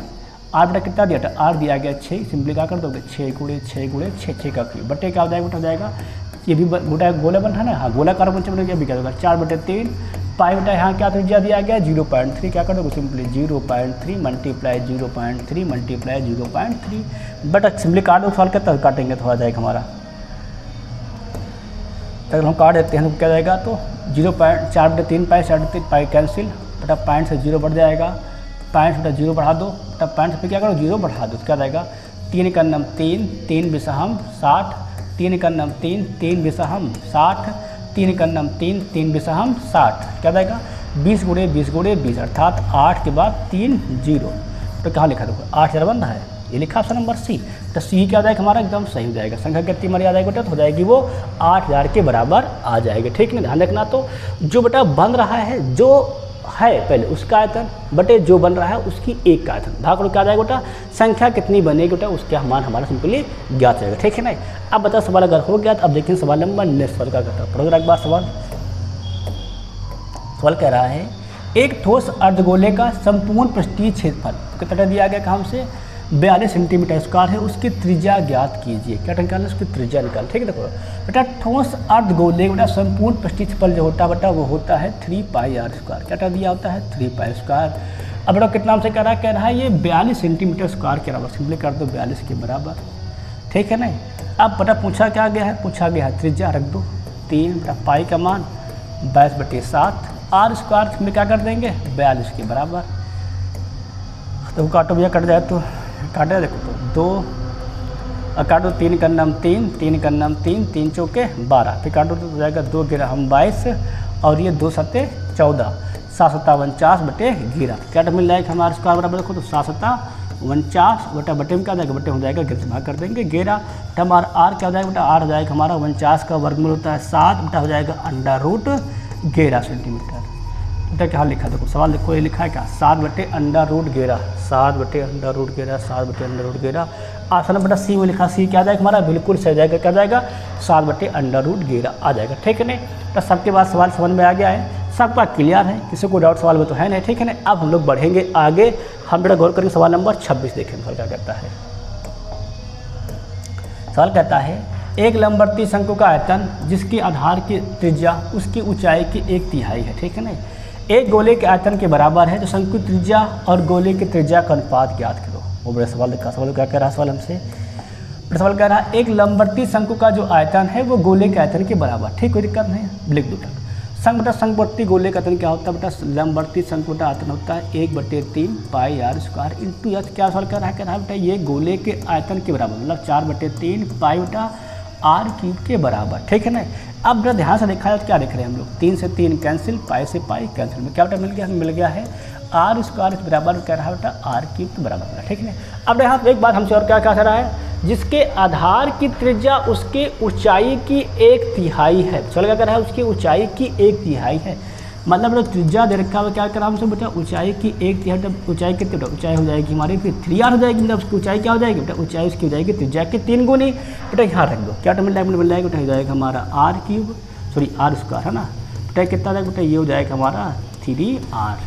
आर बेटा कितना दिया था, आर दिया गया 6, सिंपली क्या कर दोगे 6 × 6 × 6 का क्यूब बटे क्या हो जाएगा, बेटा हो जाएगा ये भी गोटा गोला बन रहा है ना, हाँ गोला कार बन क्या भी क्या होगा 4/3 पाई बेटा यहाँ क्या त्रिज्या दिया गया 0.3, क्या कर दोगे सिंपली 0.3 मल्टीप्लाई 0.3 मल्टीप्लाई 0.3 बेटा सिंपली काट दो। सवाल कितना काटेंगे तो हो जाएगा हमारा, अगर हम काट देते हैं तो क्या जाएगा, तो 0.4/3 पाई 4/3 पाई कैंसिल बेटा, पॉइंट से 0 बढ़ जाएगा, पॉइंट बेटा 0 बढ़ा दो बेटा, पॉइंट से क्या करो 0 बढ़ा दो, क्या जाएगा 3 का नाम 3, 3 विषम 60, 3 का नाम 3, 3 विषम 60, 3 का नाम 3, 3 विषम 60, क्या जाएगा 20 × 20 × 20 अर्थात 8 के बाद 3 0। तो कहाँ लिखा देखो 8 0 बंद है, ये लिखा ऑप्शन नंबर सी। तो सी क्या हो जाएगा हमारा, एकदम सही हो जाएगा। संख्या कितनी हमारी आ जाएगी बेटा, तो हो जाएगी वो 8000 के बराबर आ जाएगी, ठीक है। ध्यान रखना, तो जो बेटा बन रहा है जो है पहले उसका आयतन बटे जो बन रहा है उसकी एक का आयतन, भाग क्या आ जाएगा बेटा, संख्या कितनी बनेगी बेटा उसका मान हमारा सिंपली ज्ञात हो जाएगा, ठीक है ना। अब बता सवाल अगर हो गया तो अब देखिए सवाल नंबर नेक्स्ट सवाल क्या करता है, पढ़ोगे एक बार सवाल कह रहा है एक ठोस अर्धगोले का संपूर्ण पृष्ठीय क्षेत्रफल कितना दिया गया काम से 42 सेंटीमीटर स्क्वायर है, उसकी त्रिज्या ज्ञात कीजिए। क्या निकालना है, उसकी त्रिज्या निकाल, ठीक है। देखो बेटा ठोस अर्धगोले बेटा संपूर्ण पृष्ठीय क्षेत्रफल जो होता है बेटा वो होता है 3πr²। क्या दिया होता है 3πr²। अब बेटा कितना हमसे कह रहा है ये 42 सेंटीमीटर स्क्वायर के बराबर, सिंपली कर दो 42 के बराबर, ठीक है ना। अब बेटा पूछा क्या गया है, पूछा गया है त्रिज्या रख दो 3 बेटा, पाई का मान 22/7, r² में क्या कर देंगे 42 के बराबर। तो काटो भैया कट जाए तो काटा, देखो तो 2 काटो, 3 का नाम 3, 3 का नाम 3, 3 चौके 12, फिर काटो तो हो जाएगा 2 × 22 और ये 2 × 7 = 14, 7 × 7 = 49 बटे 11। क्या मिल जाएगा हमारा स्क्वायर बराबर, देखो तो 7 × 7 = 49 बेटा, बटे में क्या जाएगा, बटे हो जाएगा 11 से भाग कर देंगे 11। हमारा आर क्या हो जाएगा बेटा, आर हो जाएगा हमारा 49 का वर्गमूल होता है 7 बेटा, हो जाएगा √11 सेंटीमीटर। बेटा क्या लिखा देखो सवाल देखो, ये लिखा है क्या 7/√11, 7/√11, 7/√11। ऑप्शन बेटा सी में लिखा, सी क्या जाएगा हमारा बिल्कुल सही जाएगा, क्या जाएगा 7/√11 आ जाएगा, ठीक है ना। तो सबके बाद सवाल समझ में आ गया है, सबका क्लियर है, किसी को डाउट सवाल में तो है नहीं, ठीक है ना। अब हम लोग बढ़ेंगे आगे, हम बेटा गौर करेंगे सवाल नंबर 26 देखें सवाल क्या कहता है। सवाल कहता है एक लंबवर्ती शंकु का आयतन जिसकी आधार की त्रिज्या उसकी ऊंचाई की 1/3 है, ठीक है ना। एक गोले के आयतन के बराबर है, तो शंकु त्रिज्या और गोले की त्रिज्या का अनुपात ज्ञात करो। वो बड़ा सवाल लिखा, सवाल क्या कह रहा है सवाल हमसे, सवाल कह रहा है एक लंबवर्ती शंकु का जो आयतन है वो गोले के आयतन के बराबर, ठीक कोई दिक्कत नहीं, लिख दो। संगवर्ती गोले का आयतन क्या होता है बेटा, लंबवर्ती संगवर्ती आयतन होता है 1/3 पाई आर स्क्वायर इंटू एच। क्या सवाल कर रहा है बेटा, ये गोले के आयतन के बराबर, मतलब 4/3 पाई बेटा आर क्यूब के बराबर, ठीक है ना। अब बेटा ध्यान से देखा जाए क्या देख रहे हैं हम लोग, 3 से 3 कैंसिल, पाई से पाई कैंसिल, में क्या बेटा मिल गया, हमें मिल गया है आर स्क्वायर के बराबर कह रहा है बेटा आर क्यूब के बराबर, ठीक है ना। अब यहाँ एक बात हमसे और क्या कह रहा है, जिसके आधार की त्रिज्या उसके ऊंचाई की 1/3 है। चल क्या कर रहा है, उसकी ऊंचाई की 1/3 है, मतलब बेटा त्रिज्या दे रखा है, क्या करा हमसे बेटा ऊंचाई की 1/3, मतलब ऊंचाई कितनी बेटा, ऊंचाई हो जाएगी हमारी फिर 3r हो जाएगी, मतलब उसकी ऊंचाई क्या हो जाएगी बेटा, ऊंचाई उसकी हो जाएगी त्रिज्या की 3 गुनी। बेटा यहाँ रख दो, क्या मिल जाएगा बेटा, हो जाएगा हमारा r cube, sorry r square है ना, बेटा कितना जाएगा बेटा, ये हो जाएगा हमारा 3r,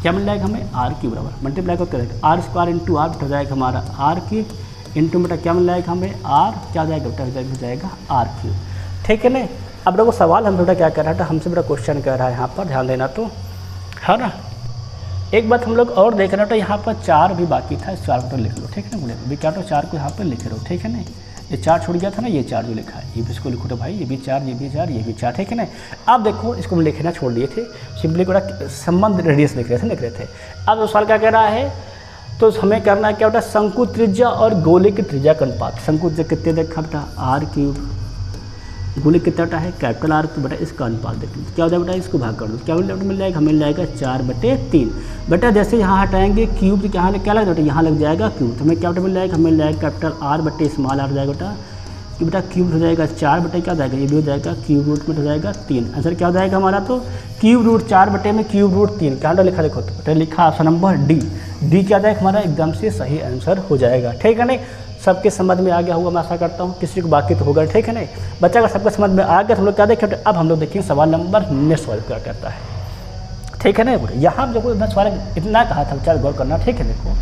क्या मिल जाएगा हमें आर क्यूब बराबर मल्टीप्लाई करके रहेगा आर स्क्वायर इंटू आर हो जाएगा हमारा आर क्यूब इंटू बेटा क्या मिल जाएगा हमें आर, क्या हो जाएगा बेटा, हो जाएगा आर क्यूब, ठीक है ना। अब देखो सवाल हम बेटा क्या कर रहा था, हमसे बेटा क्वेश्चन कर रहा है यहाँ पर, ध्यान देना तो है ना। एक बात हम लोग और देख रहे हो, तो यहाँ पर 4 भी बाकी था, इस 4 को लिख लो, ठीक है ना। बोले अभी क्या तो 4 को यहाँ पर लिख लो, ठीक है ना। ये 4 छूट गया था ना, ये 4 जो लिखा है ये भी इसको लिखो, तो भाई ये भी 4, ये भी 4, ये भी 4, ठीक है ना। अब देखो इसको हम लिखना छोड़ दिए थे, सिंपली बेटा संबंध रेडियस लिख रहे थे। अब सवाल क्या कह रहा है, तो हमें करना है क्या बेटा, शंकु त्रिज्या और गोले की त्रिज्या का अनुपात। शंकु त्रिज्या कितने देखा बेटा, आर क्यूब, गोले कितना बेटा है कैपिटल आर क्यूब, बेटा इसका अनुपात देखिए क्या हो जाएगा बेटा, इसको भाग कर दो, क्या मिल जाएगा, हमें मिल जाएगा 4/3। बेटा जैसे यहाँ हटाएंगे क्यूब, तो क्या क्या लग बेटा, यहाँ लग जाएगा क्यूब, तो हमें क्या बेटा मिल जाएगा, हमें मिल जाएगा कैपिटल आर बटे स्मॉल आर हो जाएगा बेटा, कि बेटा क्यूब हो जाएगा 4 बटे क्या हो जाएगा, ये भी हो जाएगा क्यूब रूट में हो जाएगा 3। आंसर क्या हो जाएगा हमारा, तो क्यूब रूट 4 बटे में क्यूब रूट 3, क्या लिखा देखो, तो बेटा लिखा ऑप्शन नंबर डी क्या जाएगा हमारा, एकदम से सही आंसर हो जाएगा, ठीक है नहीं। सबके समझ में आ गया होगा, मैं आशा करता हूँ, किसी को बाकी तो होगा, ठीक है नहीं। बच्चा अगर सबका समझ में आ गया तो हम लोग क्या देखें, अब हम लोग देखेंगे सवाल नंबर नेक्स्ट सवाल क्या करता है, ठीक है ना। यहाँ देखो मैं सवाल इतना कहा था, विचार गौर करना, ठीक है। देखो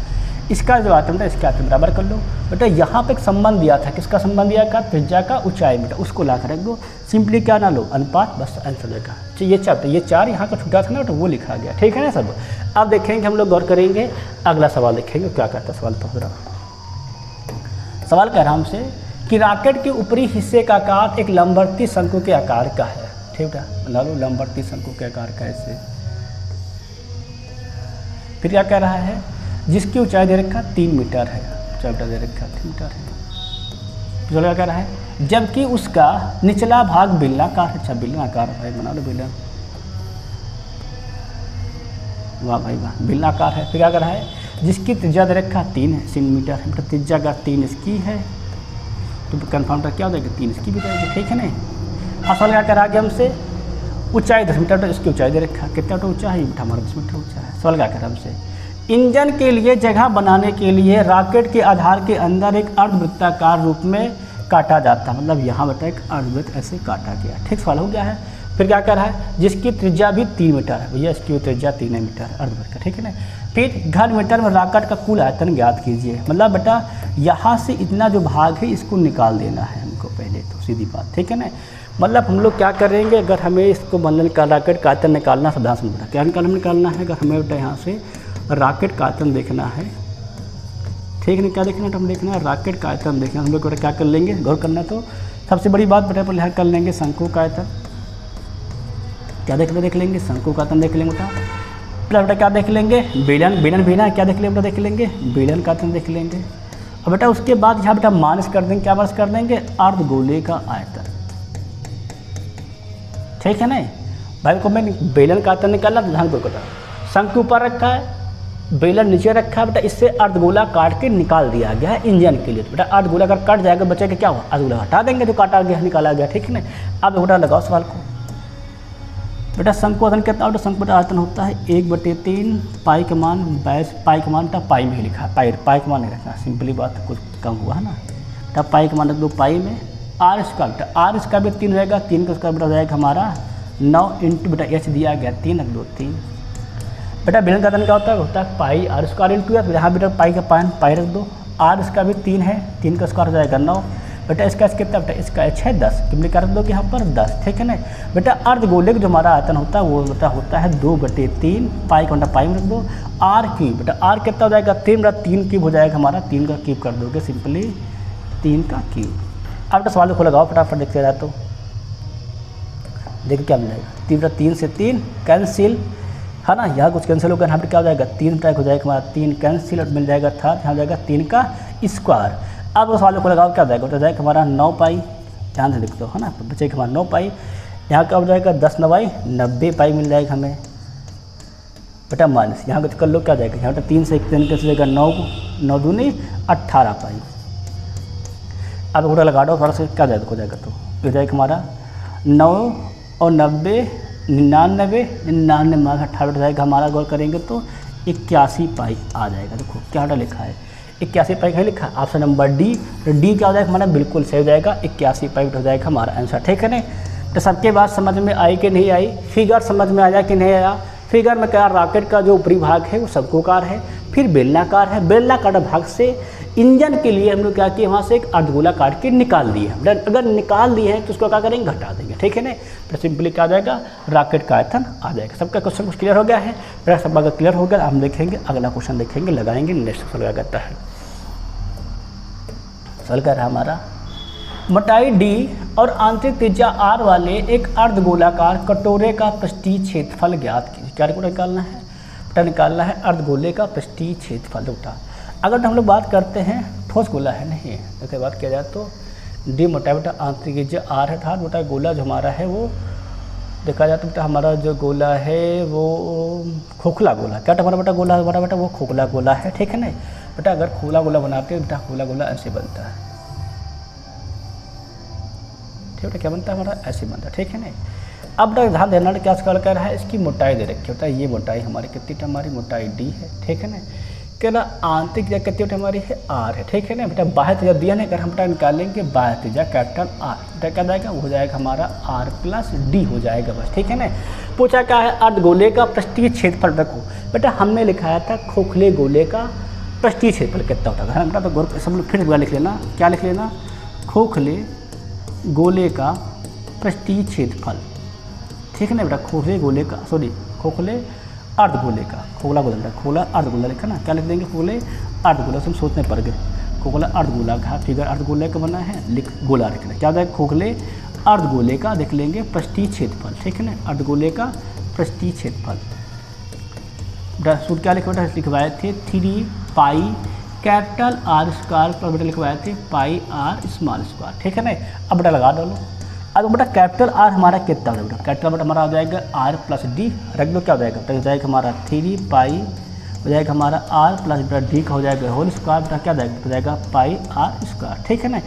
इसका जो आता है बेटा, इसके आते बराबर कर लो बेटा, यहाँ पे एक संबंध दिया था, किसका संबंध दिया था, त्रिज्या का ऊंचाई, बेटा उसको ला कर रख दो, सिंपली क्या ना लो अनुपात, बस आंसर देगा। ये 4 यहाँ का छूटा था ना, तो वो लिखा गया, ठीक है ना सब। अब देखेंगे हम लोग गौर करेंगे, अगला सवाल देखेंगे क्या करता है सवाल। तो सवाल कह रहा हमसे कि रॉकेट के ऊपरी हिस्से का आकार एक लंबवर्ती शंकु के आकार का है, ठीक है, बना लो लंबवर्ती शंकु के आकार का ऐसे। फिर क्या कह रहा है, जिसकी ऊंचाई दे रखा 3 मीटर है, ऊंचाई दे रखा 3 मीटर है, जो क्या कह रहा है, जबकि उसका निचला भाग बेलनाकार है। अच्छा बेलनाकार भाई बना लो, बेलन, वाह भाई वाह, बेलनाकार है। फिर क्या कर रहा है, जिसकी त्रिज्या दे रखा 3 है सेंटीमीटर है, मतलब त्रिज्या का 3 इसकी है, तो कन्फर्म क्या हो जाएगी, 3 इसकी भी जाएगी, ठीक है ना। असल क्या करा गया हमसे, ऊंचाई 10 मीटर, तो इसकी ऊंचाई दे रखा कितना तो ऊँचा है, बेटा हमारा 10 मीटर ऊँचा है। सवाल क्या करा हमसे, इंजन के लिए जगह बनाने के लिए रॉकेट के आधार के अंदर एक अर्धवृत्ताकार रूप में काटा जाता है, मतलब यहाँ बेटा एक अर्धवृत्त ऐसे काटा गया, ठीक सवाल हो गया है। फिर क्या कर रहा है, जिसकी त्रिज्या भी 3 मीटर है, भैया इसकी त्रिज्या 3 मीटर है अर्धवृत्त का, ठीक है ना। फिर घन मीटर में रॉकेट का कुल आयतन ज्ञात कीजिए, मतलब बेटा यहाँ से इतना जो भाग है इसको निकाल देना है हमको पहले, तो सीधी बात, ठीक है ना। मतलब हम लोग क्या करेंगे, अगर हमें इसको मतलब का रॉकेट का आयतन निकालना, सावधान समझना क्या निकालना है, अगर हमें बेटा यहाँ से रॉकेट का आयतन देखना है, ठीक है, क्या देखना है, तो हम देखना है रॉकेट का आयतन देखना, हम लोग बेटा क्या कर लेंगे, गौर करना। तो सबसे बड़ी बात बेटा पर कर लेंगे शंकु का आयतन, क्या देख लेंगे, शंकु का आयतन देख लेंगे बेटा। प्लस बेटा क्या देख लेंगे, बेलन भी ना, क्या देख लेंगे बेटा, देख लेंगे बेलन का आयतन देख लेंगे। और बेटा उसके बाद यहाँ बेटा माइनस कर देंगे, क्या माइनस कर देंगे, अर्धगोले का आयतन, ठीक है ना भाई। को मैं बेलन का आयतन निकालना, तो ध्यान को शंकु ऊपर रखा है, बेलन नीचे रखा है बेटा, इससे अर्धगोला काट के निकाल दिया गया है इंजन के लिए। तो बेटा अर्धगोला अगर कट जाएगा बचेगा क्या हुआ, अर्धगोला हटा देंगे तो काटा गया निकाला गया, ठीक है ना। अब बेटा लगाओ सवाल को, बेटा शंकु आयतन कितना होता है, शंकु बेटा आयतन होता है 1/3 पाई का मान, पाई का मान पाई में ही लिखा है, पाई का मान नहीं रखना, सिंपली बात कुछ कम हुआ है ना। तब पाई का मान रख दो पाई में, आर स्क्वायर बेटा, आर इसका भी 3 रहेगा, 3 का स्क्वायर बेटा हो जाएगा हमारा 9 इंटू बेटा एच दिया गया 3 रख दो 3। बेटा बेलन का आयतन क्या होता है पाई आर स्क्वायर इंटू एच, यहाँ बेटा पाई का पाई रख दो, आर इसका भी 3 है, 3 का स्क्वायर हो जाएगा 9, बेटा इसका एच कितना बेटा, इसका एच है 10, कितने कर दो कि यहाँ पर 10, ठीक है ना। बेटा अर्धगोले का जो हमारा आयतन होता है वो बेटा होता है 2/3 पाई का बेटा पाई में रख दो, आर क्यूब बेटा आर कितना हो जाएगा 3 बेटा 3 क्यूब हो जाएगा हमारा, 3 का क्यूब कर दोगे सिंपली 3 का क्यूब। अब बेटा सवाल को लगाओ फटाफट देखते रहा, तो देखो क्या मिल जाएगा, 3 बटा 3 से 3 कैंसिल, है ना, यहाँ कुछ कैंसिल होगा, यहाँ पर क्या हो जाएगा 3 बटा 1 हो जाएगा हमारा 3 कैंसिल, और मिल जाएगा अर्थात यहाँ हो जाएगा 3 का स्क्वायर। अब उस वाले को लगाओ, क्या हो जाएगा, तो जाएगा हमारा 9 पाई, ध्यान से लिख दो, है ना, बचेगा हमारा 9 पाई, यहाँ क्या हो जाएगा 10 9 90 पाई मिल जाएगा हमें बेटा माइनस, यहाँ कर लो क्या जाएगा, यहाँ पर 3 से 1 कैसे जाएगा 9 दूनी 18 पाई। अब घोड़ा लगा दो थोड़ा सा, क्या जाएगा हो जाएगा, तो ये जाएगा हमारा 9 और 90 99 मार्क 18 जाएगा हमारा, गौर करेंगे तो 81 पाई आ जाएगा। देखो क्या लिखा है 81 पाई, कहीं लिखा है ऑप्शन नंबर डी, तो डी क्या हो जाएगा हमारा, बिल्कुल सही हो जाएगा, 81 पाई हो जाएगा हमारा आंसर, ठीक है ना। तो सबके बात समझ में आई कि नहीं आई, फिगर समझ में आया कि नहीं आया। फिगर में क्या, रॉकेट का जो ऊपरी भाग है वो शंकुकार है, फिर बेलनाकार है, बेलनाकार भाग से इंजन के लिए हम लोग क्या किए, वहाँ से एक अर्धगोला काट के निकाल दिए हैं। अगर निकाल दिए हैं तो उसको क्या करेंगे, घटा देंगे, ठीक है ना। तो सिंपली क्या आ जाएगा, रॉकेट का आयतन आ जाएगा। सबका क्वेश्चन कुछ क्लियर हो गया है, मेरा सब अगर क्लियर हो गया हम देखेंगे अगला क्वेश्चन, देखेंगे लगाएंगे नेक्स्ट क्वेश्चन क्या कहता है। सवाल कर रहा है हमारा, मोटाई d और आंतरिक त्रिज्या r वाले एक अर्धगोलाकार कटोरे का पृष्ठीय क्षेत्रफल ज्ञात कीजिए। क्या निकालना है बेटा, निकालना है अर्धगोले का पृष्ठीय क्षेत्रफल बेटा। अगर हम लोग बात करते हैं ठोस गोला है नहीं, जैसे बात किया जाए तो d मोटाई बेटा आंतरिक त्रिज्या r है, था बेटा गोला जो हमारा है वो देखा जाए तो बेटा हमारा जो गोला है वो खोखला गोला, क्या हमारा बेटा गोला हमारा बेटा वो खोखला गोला है, ठीक है ना बेटा। अगर खोखला गोला बनाते हैं बेटा, खोखला गोला ऐसे बनता है, ठीक है, क्या बनता है हमारा ऐसे बनता है, ठीक है ना। अब बेटा ध्यान देना क्या सवाल कर रहा है, इसकी मोटाई दे रखी होता है, ये मोटाई हमारी कितनी, हमारी मोटाई d है, ठीक है ना। क्या ना आंतरिक त्रिज्या कितनी होती हमारी है r है, ठीक है ना बेटा। बाह्य त्रिज्या दिया नहीं, अगर हम बेटा निकालेंगे बाह्य त्रिज्या कैपिटल R, बेटा क्या जाएगा वो जाएगा हमारा r प्लस d हो जाएगा बस, ठीक है ना। पूछा क्या है, अर्धगोले का पृष्ठीय क्षेत्रफल रखो बेटा, हमने लिखाया था खोखले गोले का पृष्ठीय क्षेत्रफल कितना होता है बेटा, तो सब लोग फिर लिख लेना, क्या लिख लेना, खोखले गोले का पृष्ठीय क्षेत्रफल, ठीक है ना बेटा। खोखले गोले का खोखले अर्धगोले का, खोखला गोला खोखला अर्धगोला लिखा ना, क्या लिख देंगे, खोखले अर्धगोला से हम सोचने पड़ गए, खोखला अर्धगोला का फिगर अर्धगोले का बना है, लिख गोला लिखना, क्या जाएगा खोखले अर्धगोले का देख लेंगे पृष्ठीय क्षेत्रफल, ठीक है ना, अर्धगोले का पृष्ठीय क्षेत्रफल। बेटा सूत्र क्या लिखवाए थे, लिखवाए थे 3 पाई कैपिटल R स्क्वायर पर बेटा लिखवाए थे पाई R स्मॉल स्क्वायर, ठीक है ना। अब बेटा लगा डालो, अब बेटा कैपिटल R हमारा कितना हो बेटा, कैपिटल बेटा हमारा हो जाएगा R प्लस D, रख दो क्या हो जाएगा, हो जाएगा हमारा 3 पाई हो जाएगा हमारा R प्लस बेटा D का हो जाएगा होल स्क्वायर, बेटा क्या हो जाएगा पाई R स्क्वायर, ठीक है ना।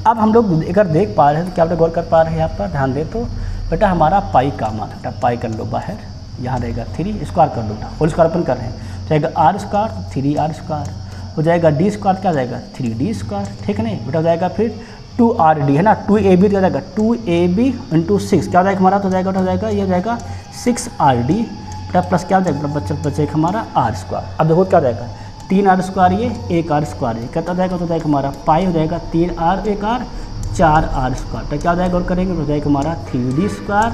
अब हम लोग अगर देख पा रहे हैं तो क्या बेटा गौर कर पा रहे हैं, यहाँ पर ध्यान दे तो बेटा हमारा पाई का मान बेटा, पाई कर लो बाहर, यहाँ रहेगा 3 स्क्वायर कर लो बेटा, होल स्क्वायर अपन कर रहे हैं, जाएगा R स्क्वायर 3R स्क्वायर हो जाएगा, D स्क्वायर क्या जाएगा 3D स्क्वायर, ठीक है ना बेटा। हो जाएगा फिर 2RD है ना, 2AB क्या जाएगा 2AB इंटू 6 क्या जाएगा हमारा, तो जाएगा हो जाएगा ये हो जाएगा 6RD बेटा प्लस क्या हो जाएगा बचेगा हमारा R स्क्वायर। अब देखो क्या जाएगा 3R स्क्वायर ये 1R स्क्वायर ये कितना जाएगा, तो जाएगा हमारा पाई हो जाएगा 3R 1R 4R स्क्वायर, तो क्या हो जाएगा और करेंगे तो जाएगा हमारा 3D स्क्वायर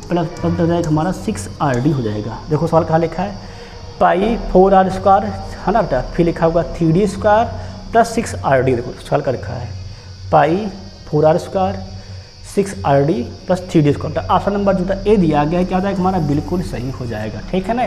प्लस हो जाएगा हमारा 6RD हो जाएगा। देखो सवाल कहाँ लिखा है, पाई 4R स्क्वायर है ना बेटा, फिर लिखा होगा 3D स्क्वायर प्लस 6RD, देखो सवाल का लिखा है पाई 4R square 6RD plus 3D square. Option number जो ए दिया गया है क्या जाएगा हमारा, बिल्कुल सही हो जाएगा, ठीक है ना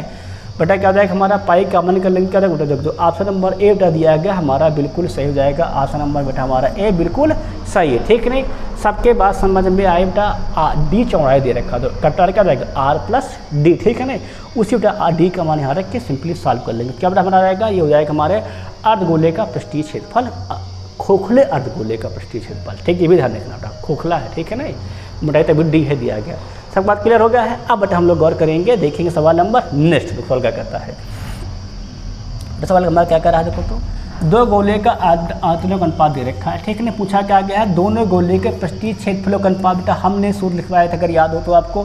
बेटा। क्या जाएगा हमारा पाई का मन कर लेंगे, क्या जाएगा बेटा जो ऑप्शन नंबर ए बेटा दिया गया हमारा बिल्कुल सही हो जाएगा, ऑप्शन नंबर बेटा हमारा ए बिल्कुल सही है, ठीक नहीं। सबके बात समझ में आए बेटा, डी चौड़ाई दे रखा तो कट्टा क्या जाएगा R प्लस D, ठीक है ना। उसी बेटा डी का मान यहाँ रख के सिंपली सॉल्व कर लेंगे, क्या बेटा हमारा रहेगा ये हो जाएगा हमारे अर्धगोले का पृष्ठीय क्षेत्रफल, खोखले अर्धगोले का पृष्ठीय क्षेत्रफल, ठीक, ये भी ध्यान रखना बेटा, खोखला है, ठीक है ना, मोटाई तभी D है दिया गया। सब बात क्लियर हो गया है। अब बेटा हम लोग गौर करेंगे, देखेंगे सवाल नंबर नेक्स्ट सवाल क्या कहता है। सवाल हमारा क्या कर रहा है, देखो तो दो गोले का आंतरिक अनुपात दे रखा है, ठीक है ना। पूछा क्या गया है, दोनों गोले के पृष्ठीय क्षेत्रफलों का अनुपात बेटा हमने सूत्र लिखवाया था, अगर याद हो तो आपको,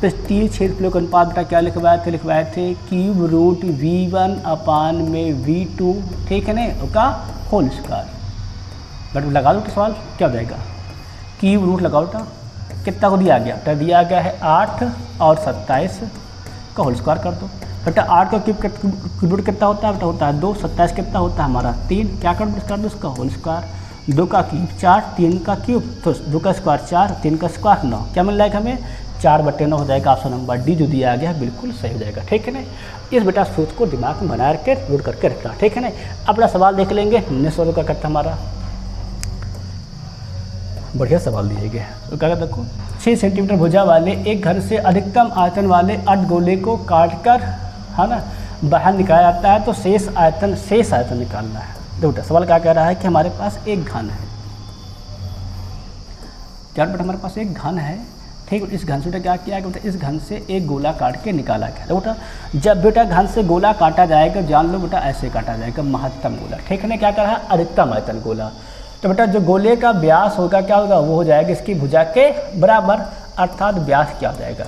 पृष्ठीय क्षेत्रफलों का अनुपात बेटा क्या लिखवाए थे क्यूब रूट V1 अपान में V2, ठीक है ना, उसका होल स्क्वायर। बट लगा दो तो सवाल क्या हो जाएगा, क्यूब रूट लगाओ बेटा, कितना को दिया गया बेटा, दिया गया है 8 और 27 का होल स्क्वायर कर दो बेटा। 8 का क्यूब रूट कितना होता है बेटा, होता है 2, 27 कितना होता है हमारा 3, क्या कर दो उसका होल स्क्वायर, 2 का क्यूब 4, 3 का क्यूब तो 2 का स्क्वायर 4, 3 का स्क्वायर 9, क्या मिल जाएगा हमें 4/9 हो जाएगा ऑप्शन नंबर डी जो दिया गया है बिल्कुल सही हो जाएगा। ठीक है ना, इस बेटा सोच को दिमाग में बना के नोट करके रखना। ठीक है ना, अपना सवाल देख लेंगे। नेक्स्ट सवाल का करता हमारा बढ़िया सवाल दिए गए तो क्या कहते देखो 6 सेंटीमीटर भुजा वाले एक घर से अधिकतम आयतन वाले अर्धगोले को काटकर है ना बाहर निकाला जाता है तो शेष आयतन निकालना है। देखो बेटा सवाल क्या कह रहा है कि हमारे पास एक घन है, क्या बेटा हमारे पास एक घन है। ठीक, इस घन से बेटा क्या किया गया बेटा, इस घन से एक गोला काट के निकाला गया। तो बेटा जब बेटा घन से गोला काटा जाएगा जान लो बेटा ऐसे काटा जाएगा महत्तम गोला। ठीक है ना, क्या कर रहा है अधिकतम आयतन गोला। तो बेटा जो गोले का व्यास होगा क्या होगा, वो हो जाएगा इसकी भुजा के बराबर, अर्थात व्यास क्या हो जाएगा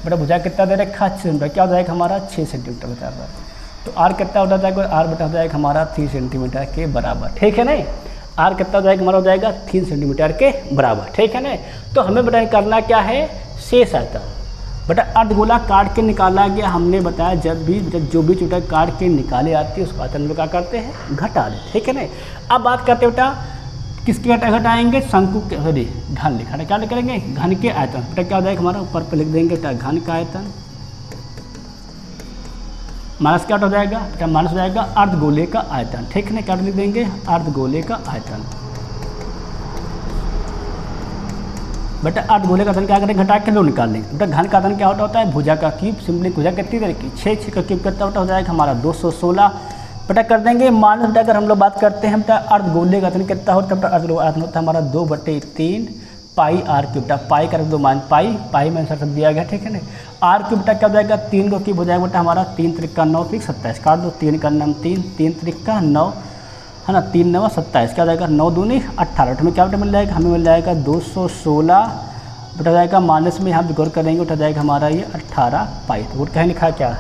बेटा, भुजा कितना दे रखा 6 सेंटीमीटर, क्या हो जाएगा हमारा 6 सेंटीमीटर बराबर। तो आर कितना हो जाएगा, आर बेटा हो जाएगा हमारा 3 सेंटीमीटर के बराबर। ठीक है ना, आर कितना हो जाएगा हमारा हो जाएगा 3 सेंटीमीटर के बराबर। ठीक है ना, तो हमें बेटा करना क्या है शेष आयतन। बेटा अर्धगोला काट के निकाला गया, हमने बताया जब भी जो भी चोटा काट के निकाले आती है उसको आयतन में क्या करते हैं घटा देते। ठीक है ना, अब बात करते हैं बेटा किसके घटाएंगे, शंकु के सॉरी घन लिखा है, क्या लिखेंगे घन के आयतन। बेटा क्या हो जाएगा हमारा ऊपर पर लिख देंगे बेटा घन का आयतन माइनस क्या हो जाएगा बेटा, माइनस हो जाएगा अर्धगोले का आयतन। ठीक है ना, क्या लिख देंगे अर्धगोले का आयतन। बेटा अर्धगोले का आयतन क्या करेंगे घटा के लो निकाल लेंगे। बेटा घन का आयतन क्या होता है भुजा का क्यूब, सिंपली भुजा कितनी तरह की 6 का क्यूब कितना हो जाएगा हमारा 216। बेटा कर देंगे माइनस बेटा अगर हम लोग बात करते हैं बेटा अर्धगोले का आयतन कितना होता है, अर्धगोले आयतन होता है हमारा 2/3 पाई आर क्यूब। बेटा पाई कर दो मान पाई में आंसर सब दिया गया। ठीक है ना, आर क्यूब बेटा क्या हो जाएगा 3 को क्यूब हो जाएगा बेटा हमारा 3 त्रिका 9 फिर 27 काट दो, 3 का 9 3 त्रिका 9 है ना, 3 9 27 क्या हो जाएगा 9 दूनी 18। हमें क्या बेटा मिल जाएगा, हमें मिल जाएगा 216 बेटा जाएगा माइनस में हम गौर करेंगे उठा जाएगा हमारा ये 18 पाई। तो कहीं लिखा क्या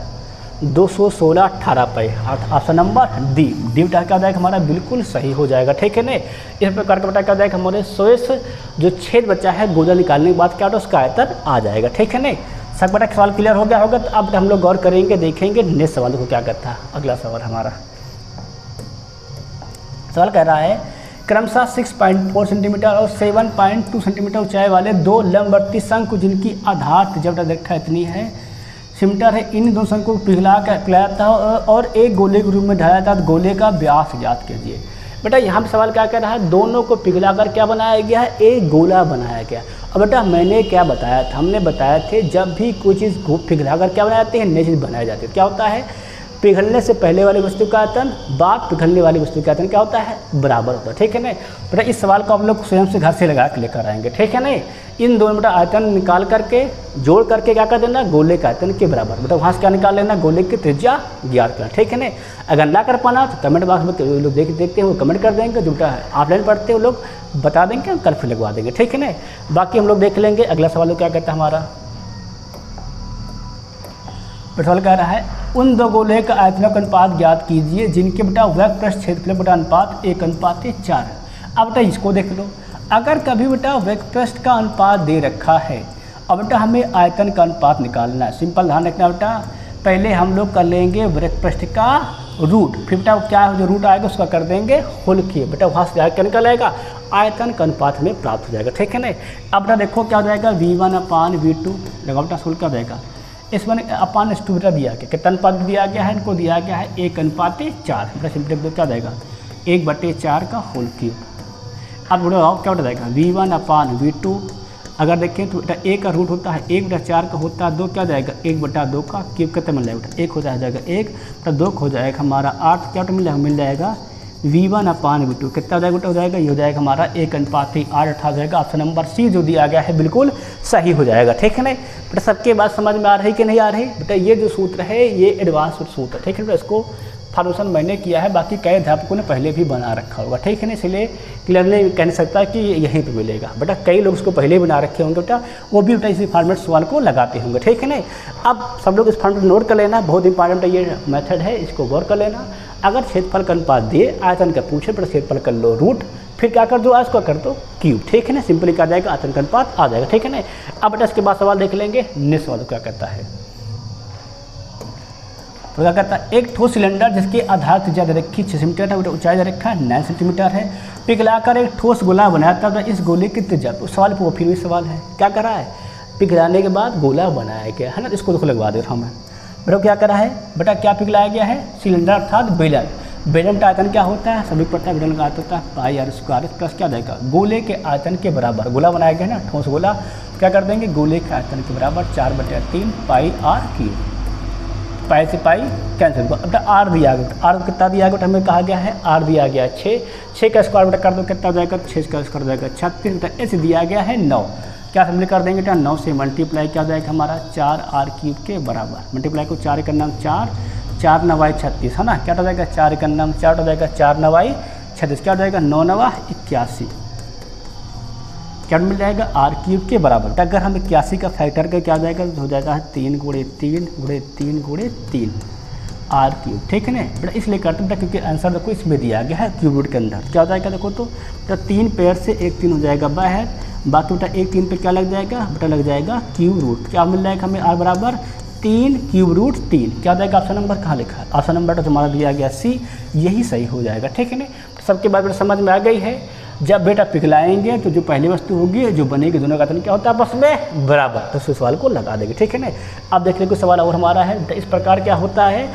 216 18 पाई, ऑप्शन नंबर डी बेटा क्या हो जाएगा हमारा बिल्कुल सही हो जाएगा। ठीक है ना, इस प्रकार का बेटा क्या हो जाएगा हमारे शेष जो छेद बचा है गोला निकालने के बाद क्या होता है उसका आयतन आ जाएगा। ठीक है ना, सब बेटा सवाल क्लियर हो गया होगा। तो अब हम लोग गौर करेंगे देखेंगे नेक्स्ट सवाल को क्या करता है। अगला सवाल हमारा सवाल कह रहा है क्रमशः 6.4 सेंटीमीटर और 7.2 सेंटीमीटर ऊंचाई वाले 2 लंबवर्ती शंकु जिनकी आधार त्रिज्या देखा इतनी है सेंटीमीटर है, इन दोनों शंकु को पिघला जाता है और एक गोले के रूप में ढाया जाता है। गोले का व्यास ज्ञात कीजिए। बेटा यहाँ पे सवाल क्या कर रहा है, दोनों को पिघलाकर क्या बनाया गया है एक गोला बनाया गया। अब बेटा मैंने क्या बताया था, हमने बताया थे जब भी कोई चीज़ को पिघलाकर क्या बनाए जाते हैं नई चीज़ बनाई जाती है। क्या होता है पिघलने से पहले वाली वस्तु का आयतन बाद पिघलने वाली वस्तु का आयतन क्या होता है बराबर होता है। ठीक है ना, बेटा इस सवाल को आप लोग स्वयं से घर से लगा के लेकर आएंगे। ठीक है ना, इन दोनों बेटा आयतन निकाल करके जोड़ करके क्या कर देना गोले का आयतन के बराबर। बेटा वहाँ से क्या निकाल लेना गोले की त्रिज्या ज्ञात करना। ठीक है ना, अगर ना कर पाना तो कमेंट बॉक्स में लोग देखते हैं वो कमेंट कर देंगे, जो बेटा ऑफलाइन पढ़ते हैं वो लोग बता देंगे, हम कल फिर लगवा देंगे। ठीक है ना, बाकी हम लोग देख लेंगे। अगला सवाल क्या कहता है हमारा सवाल कह रहा है उन दो गोले का आयतनों का अनुपात ज्ञात कीजिए जिनके बेटा वक्र पृष्ठ क्षेत्रफल बेटा अनुपात 1:4। अब बेटा इसको देख लो, अगर कभी बेटा वक्र पृष्ठ का अनुपात दे रखा है अब बेटा हमें आयतन का अनुपात निकालना है। सिंपल ध्यान रखना बेटा, पहले हम लोग कर लेंगे वक्र पृष्ठ का रूट, फिर बेटा क्या जो रूट आएगा उसका कर देंगे होल किए। बेटा वहाँ से क्या निकल आएगा आयतन का अनुपात हमें प्राप्त हो जाएगा। ठीक है ना, अब बेटा देखो क्या हो जाएगा V1/V2 लगा बेटा सोल क्या हो जाएगा S1 अपान S2 बेटा दिया गया, कितना अनुपात दिया गया है इनको दिया गया है 1:4। बेटा सिंपली क्या जाएगा 1/4 का होल क्यूब। अब बेटा क्या हो जाएगा V1/V2 अगर देखें तो बेटा a का रूट होता है 1/4 का होता है 2 क्या जाएगा 1/2 का क्यूब कितना मिल जाएगा बेटा 1 हो जाएगा 1 बेटा 2 हो जाएगा हमारा 8 क्या मिल जाएगा V1/V2 कितना हो जाएगा बेटा हो जाएगा ये हो जाएगा हमारा 1:8 हो जाएगा। ऑप्शन नंबर सी जो दिया गया है बिल्कुल सही हो जाएगा। ठीक है ना बेटा, सबके बात समझ में आ रही कि नहीं आ रही बेटा, ये जो सूत्र है ये एडवांस सूत्र। ठीक है बेटा, इसको फॉर्मेशन मैंने किया है, बाकी कई अध्यापकों ने पहले भी बना रखा होगा। ठीक है ना, इसलिए क्लियरली कह नहीं सकता कि यहीं पे मिलेगा बेटा, कई लोग इसको पहले बना रखे होंगे बेटा, वो भी बेटा इसी फॉर्मेट सवाल को लगाते होंगे। ठीक है ना, अब सब लोग इस फॉर्मेट नोट कर लेना, बहुत इंपॉर्टेंट ये मेथड है, इसको गौर कर लेना। अगर क्षेत्रफल का अनुपात दिए आयतन का पूछे बेटा क्षेत्रफल कर लो रूट, फिर क्या कर दो आज को कर दो क्यूब। ठीक है ना, सिंपली क्या जाएगा आयतन का अनुपात आ जाएगा। ठीक है ना, अब बेटा इसके बाद सवाल देख लेंगे नेक्स्ट सवाल क्या कहता है। तो क्या कहता है एक ठोस सिलेंडर जिसकी आधार त्रिज्या दे रखी 6 सेंटीमीटर है, ऊंचाई दे रखा है 9 सेंटीमीटर है, पिघलाकर एक ठोस गोला बनाया था इस गोले की त्रिज्या। तो सवाल वो फिर भी सवाल है क्या कर रहा है पिघलाने के बाद गोला बनाया गया है ना। इसको देखो लगवा दे रहा हूँ मैं। बेटा क्या करा है, बेटा क्या पिघलाया गया है, सिलेंडर अर्थात बेलन। बेलन का आयतन क्या होता है, सभी पता है बेलन का आयतन होता है पाई आर स्क्वायर प्लस क्या जाएगा, गोले के आयतन के बराबर। गोला बनाया गया है ना, ठोस गोला, क्या कर देंगे, गोले के आयतन के बराबर 4/3 पाई आर क्यूब। पाई से पाई कैंसिल। अब आर दिया गया, आर कितना दिया गया, हमें कहा गया है आर दिया गया 6 का स्क्वायर बेटा कर दो कितना हो जाएगा, 6 का स्क्वायर हो जाएगा 36। बेटा एस दिया गया है 9, क्या सिम्पली कर देंगे बेटा 9 से मल्टीप्लाई क्या हो जाएगा हमारा 4r क्यूब के बराबर। मल्टीप्लाई को 4 का नाम 4, 4 9 36 है ना, क्या हो जाएगा 4 का नाम 4 हो जाएगा 4 9 36, क्या हो जाएगा 9 9 81, क्या मिल जाएगा आर क्यूब के बराबर। तो अगर हम 81 का फैक्टर का क्या हो जाएगा, हो जाएगा 3 × 3 × 3 × 3 आर क्यूब, ठीक है ना बेटा। इसलिए करते बेटा क्योंकि आंसर देखो इसमें दिया गया है क्यूब रूट के अंदर, क्या हो जाएगा देखो तो बेटा 3 पेयर से 1 3 हो जाएगा बाहर, बाकी बेटा 1 3 पे क्या लग जाएगा बेटा, लग जाएगा क्यूब रूट। क्या मिल जाएगा हमें आर बराबर 3 क्यूब रूट 3, क्या हो जाएगा ऑप्शन नंबर कहाँ लिखा है, ऑप्शन नंबर तो हमारा दिया गया सी, यही सही हो जाएगा, ठीक है ना। सबके बाद बेटा समझ में आ गई है। जब बेटा पिघलाएंगे तो जो पहली वस्तु होगी जो बनेगी दोनों का आयतन क्या होता है आपस में बराबर, तो उस सवाल को लगा देंगे, ठीक है ना। अब देखने को सवाल और हमारा है बेटा, इस प्रकार क्या होता है,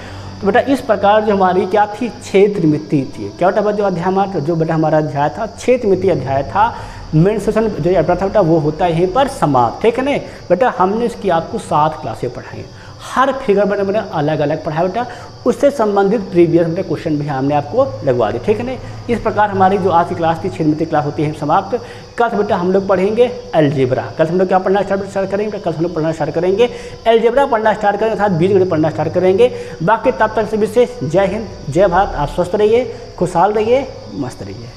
तो बेटा इस प्रकार जो हमारी क्या थी क्षेत्रमिति थी, क्या होता है जो अध्याय हमारा, जो बेटा हमारा अध्याय था क्षेत्रमिति अध्याय था, मेन सेशन जो चैप्टर था बेटा वो होता है यहीं पर समाप्त, ठीक है ना बेटा। हमने इसकी आपको 7 क्लासें पढ़ाई, हर फिगर बेटा अलग अलग पढ़ाया बेटा, उससे संबंधित प्रीवियस बेटा क्वेश्चन भी हमने आपको लगवा दिए, ठीक है ना। इस प्रकार हमारी जो आज की क्लास थी क्षेत्रमिति क्लास होती है समाप्त। कल बेटा हम लोग पढ़ेंगे अलजेब्रा, कल हम लोग क्या पढ़ना स्टार्ट करेंगे, कल हम लोग पढ़ना स्टार्ट करेंगे अलजेब्रा पढ़ना स्टार्ट करेंगे, अर्थात बीजगणित पढ़ना स्टार्ट करेंगे। बाकी तब तक से विशेष जय हिंद जय भारत, आप स्वस्थ रहिए, खुशहाल रहिए, मस्त रहिए।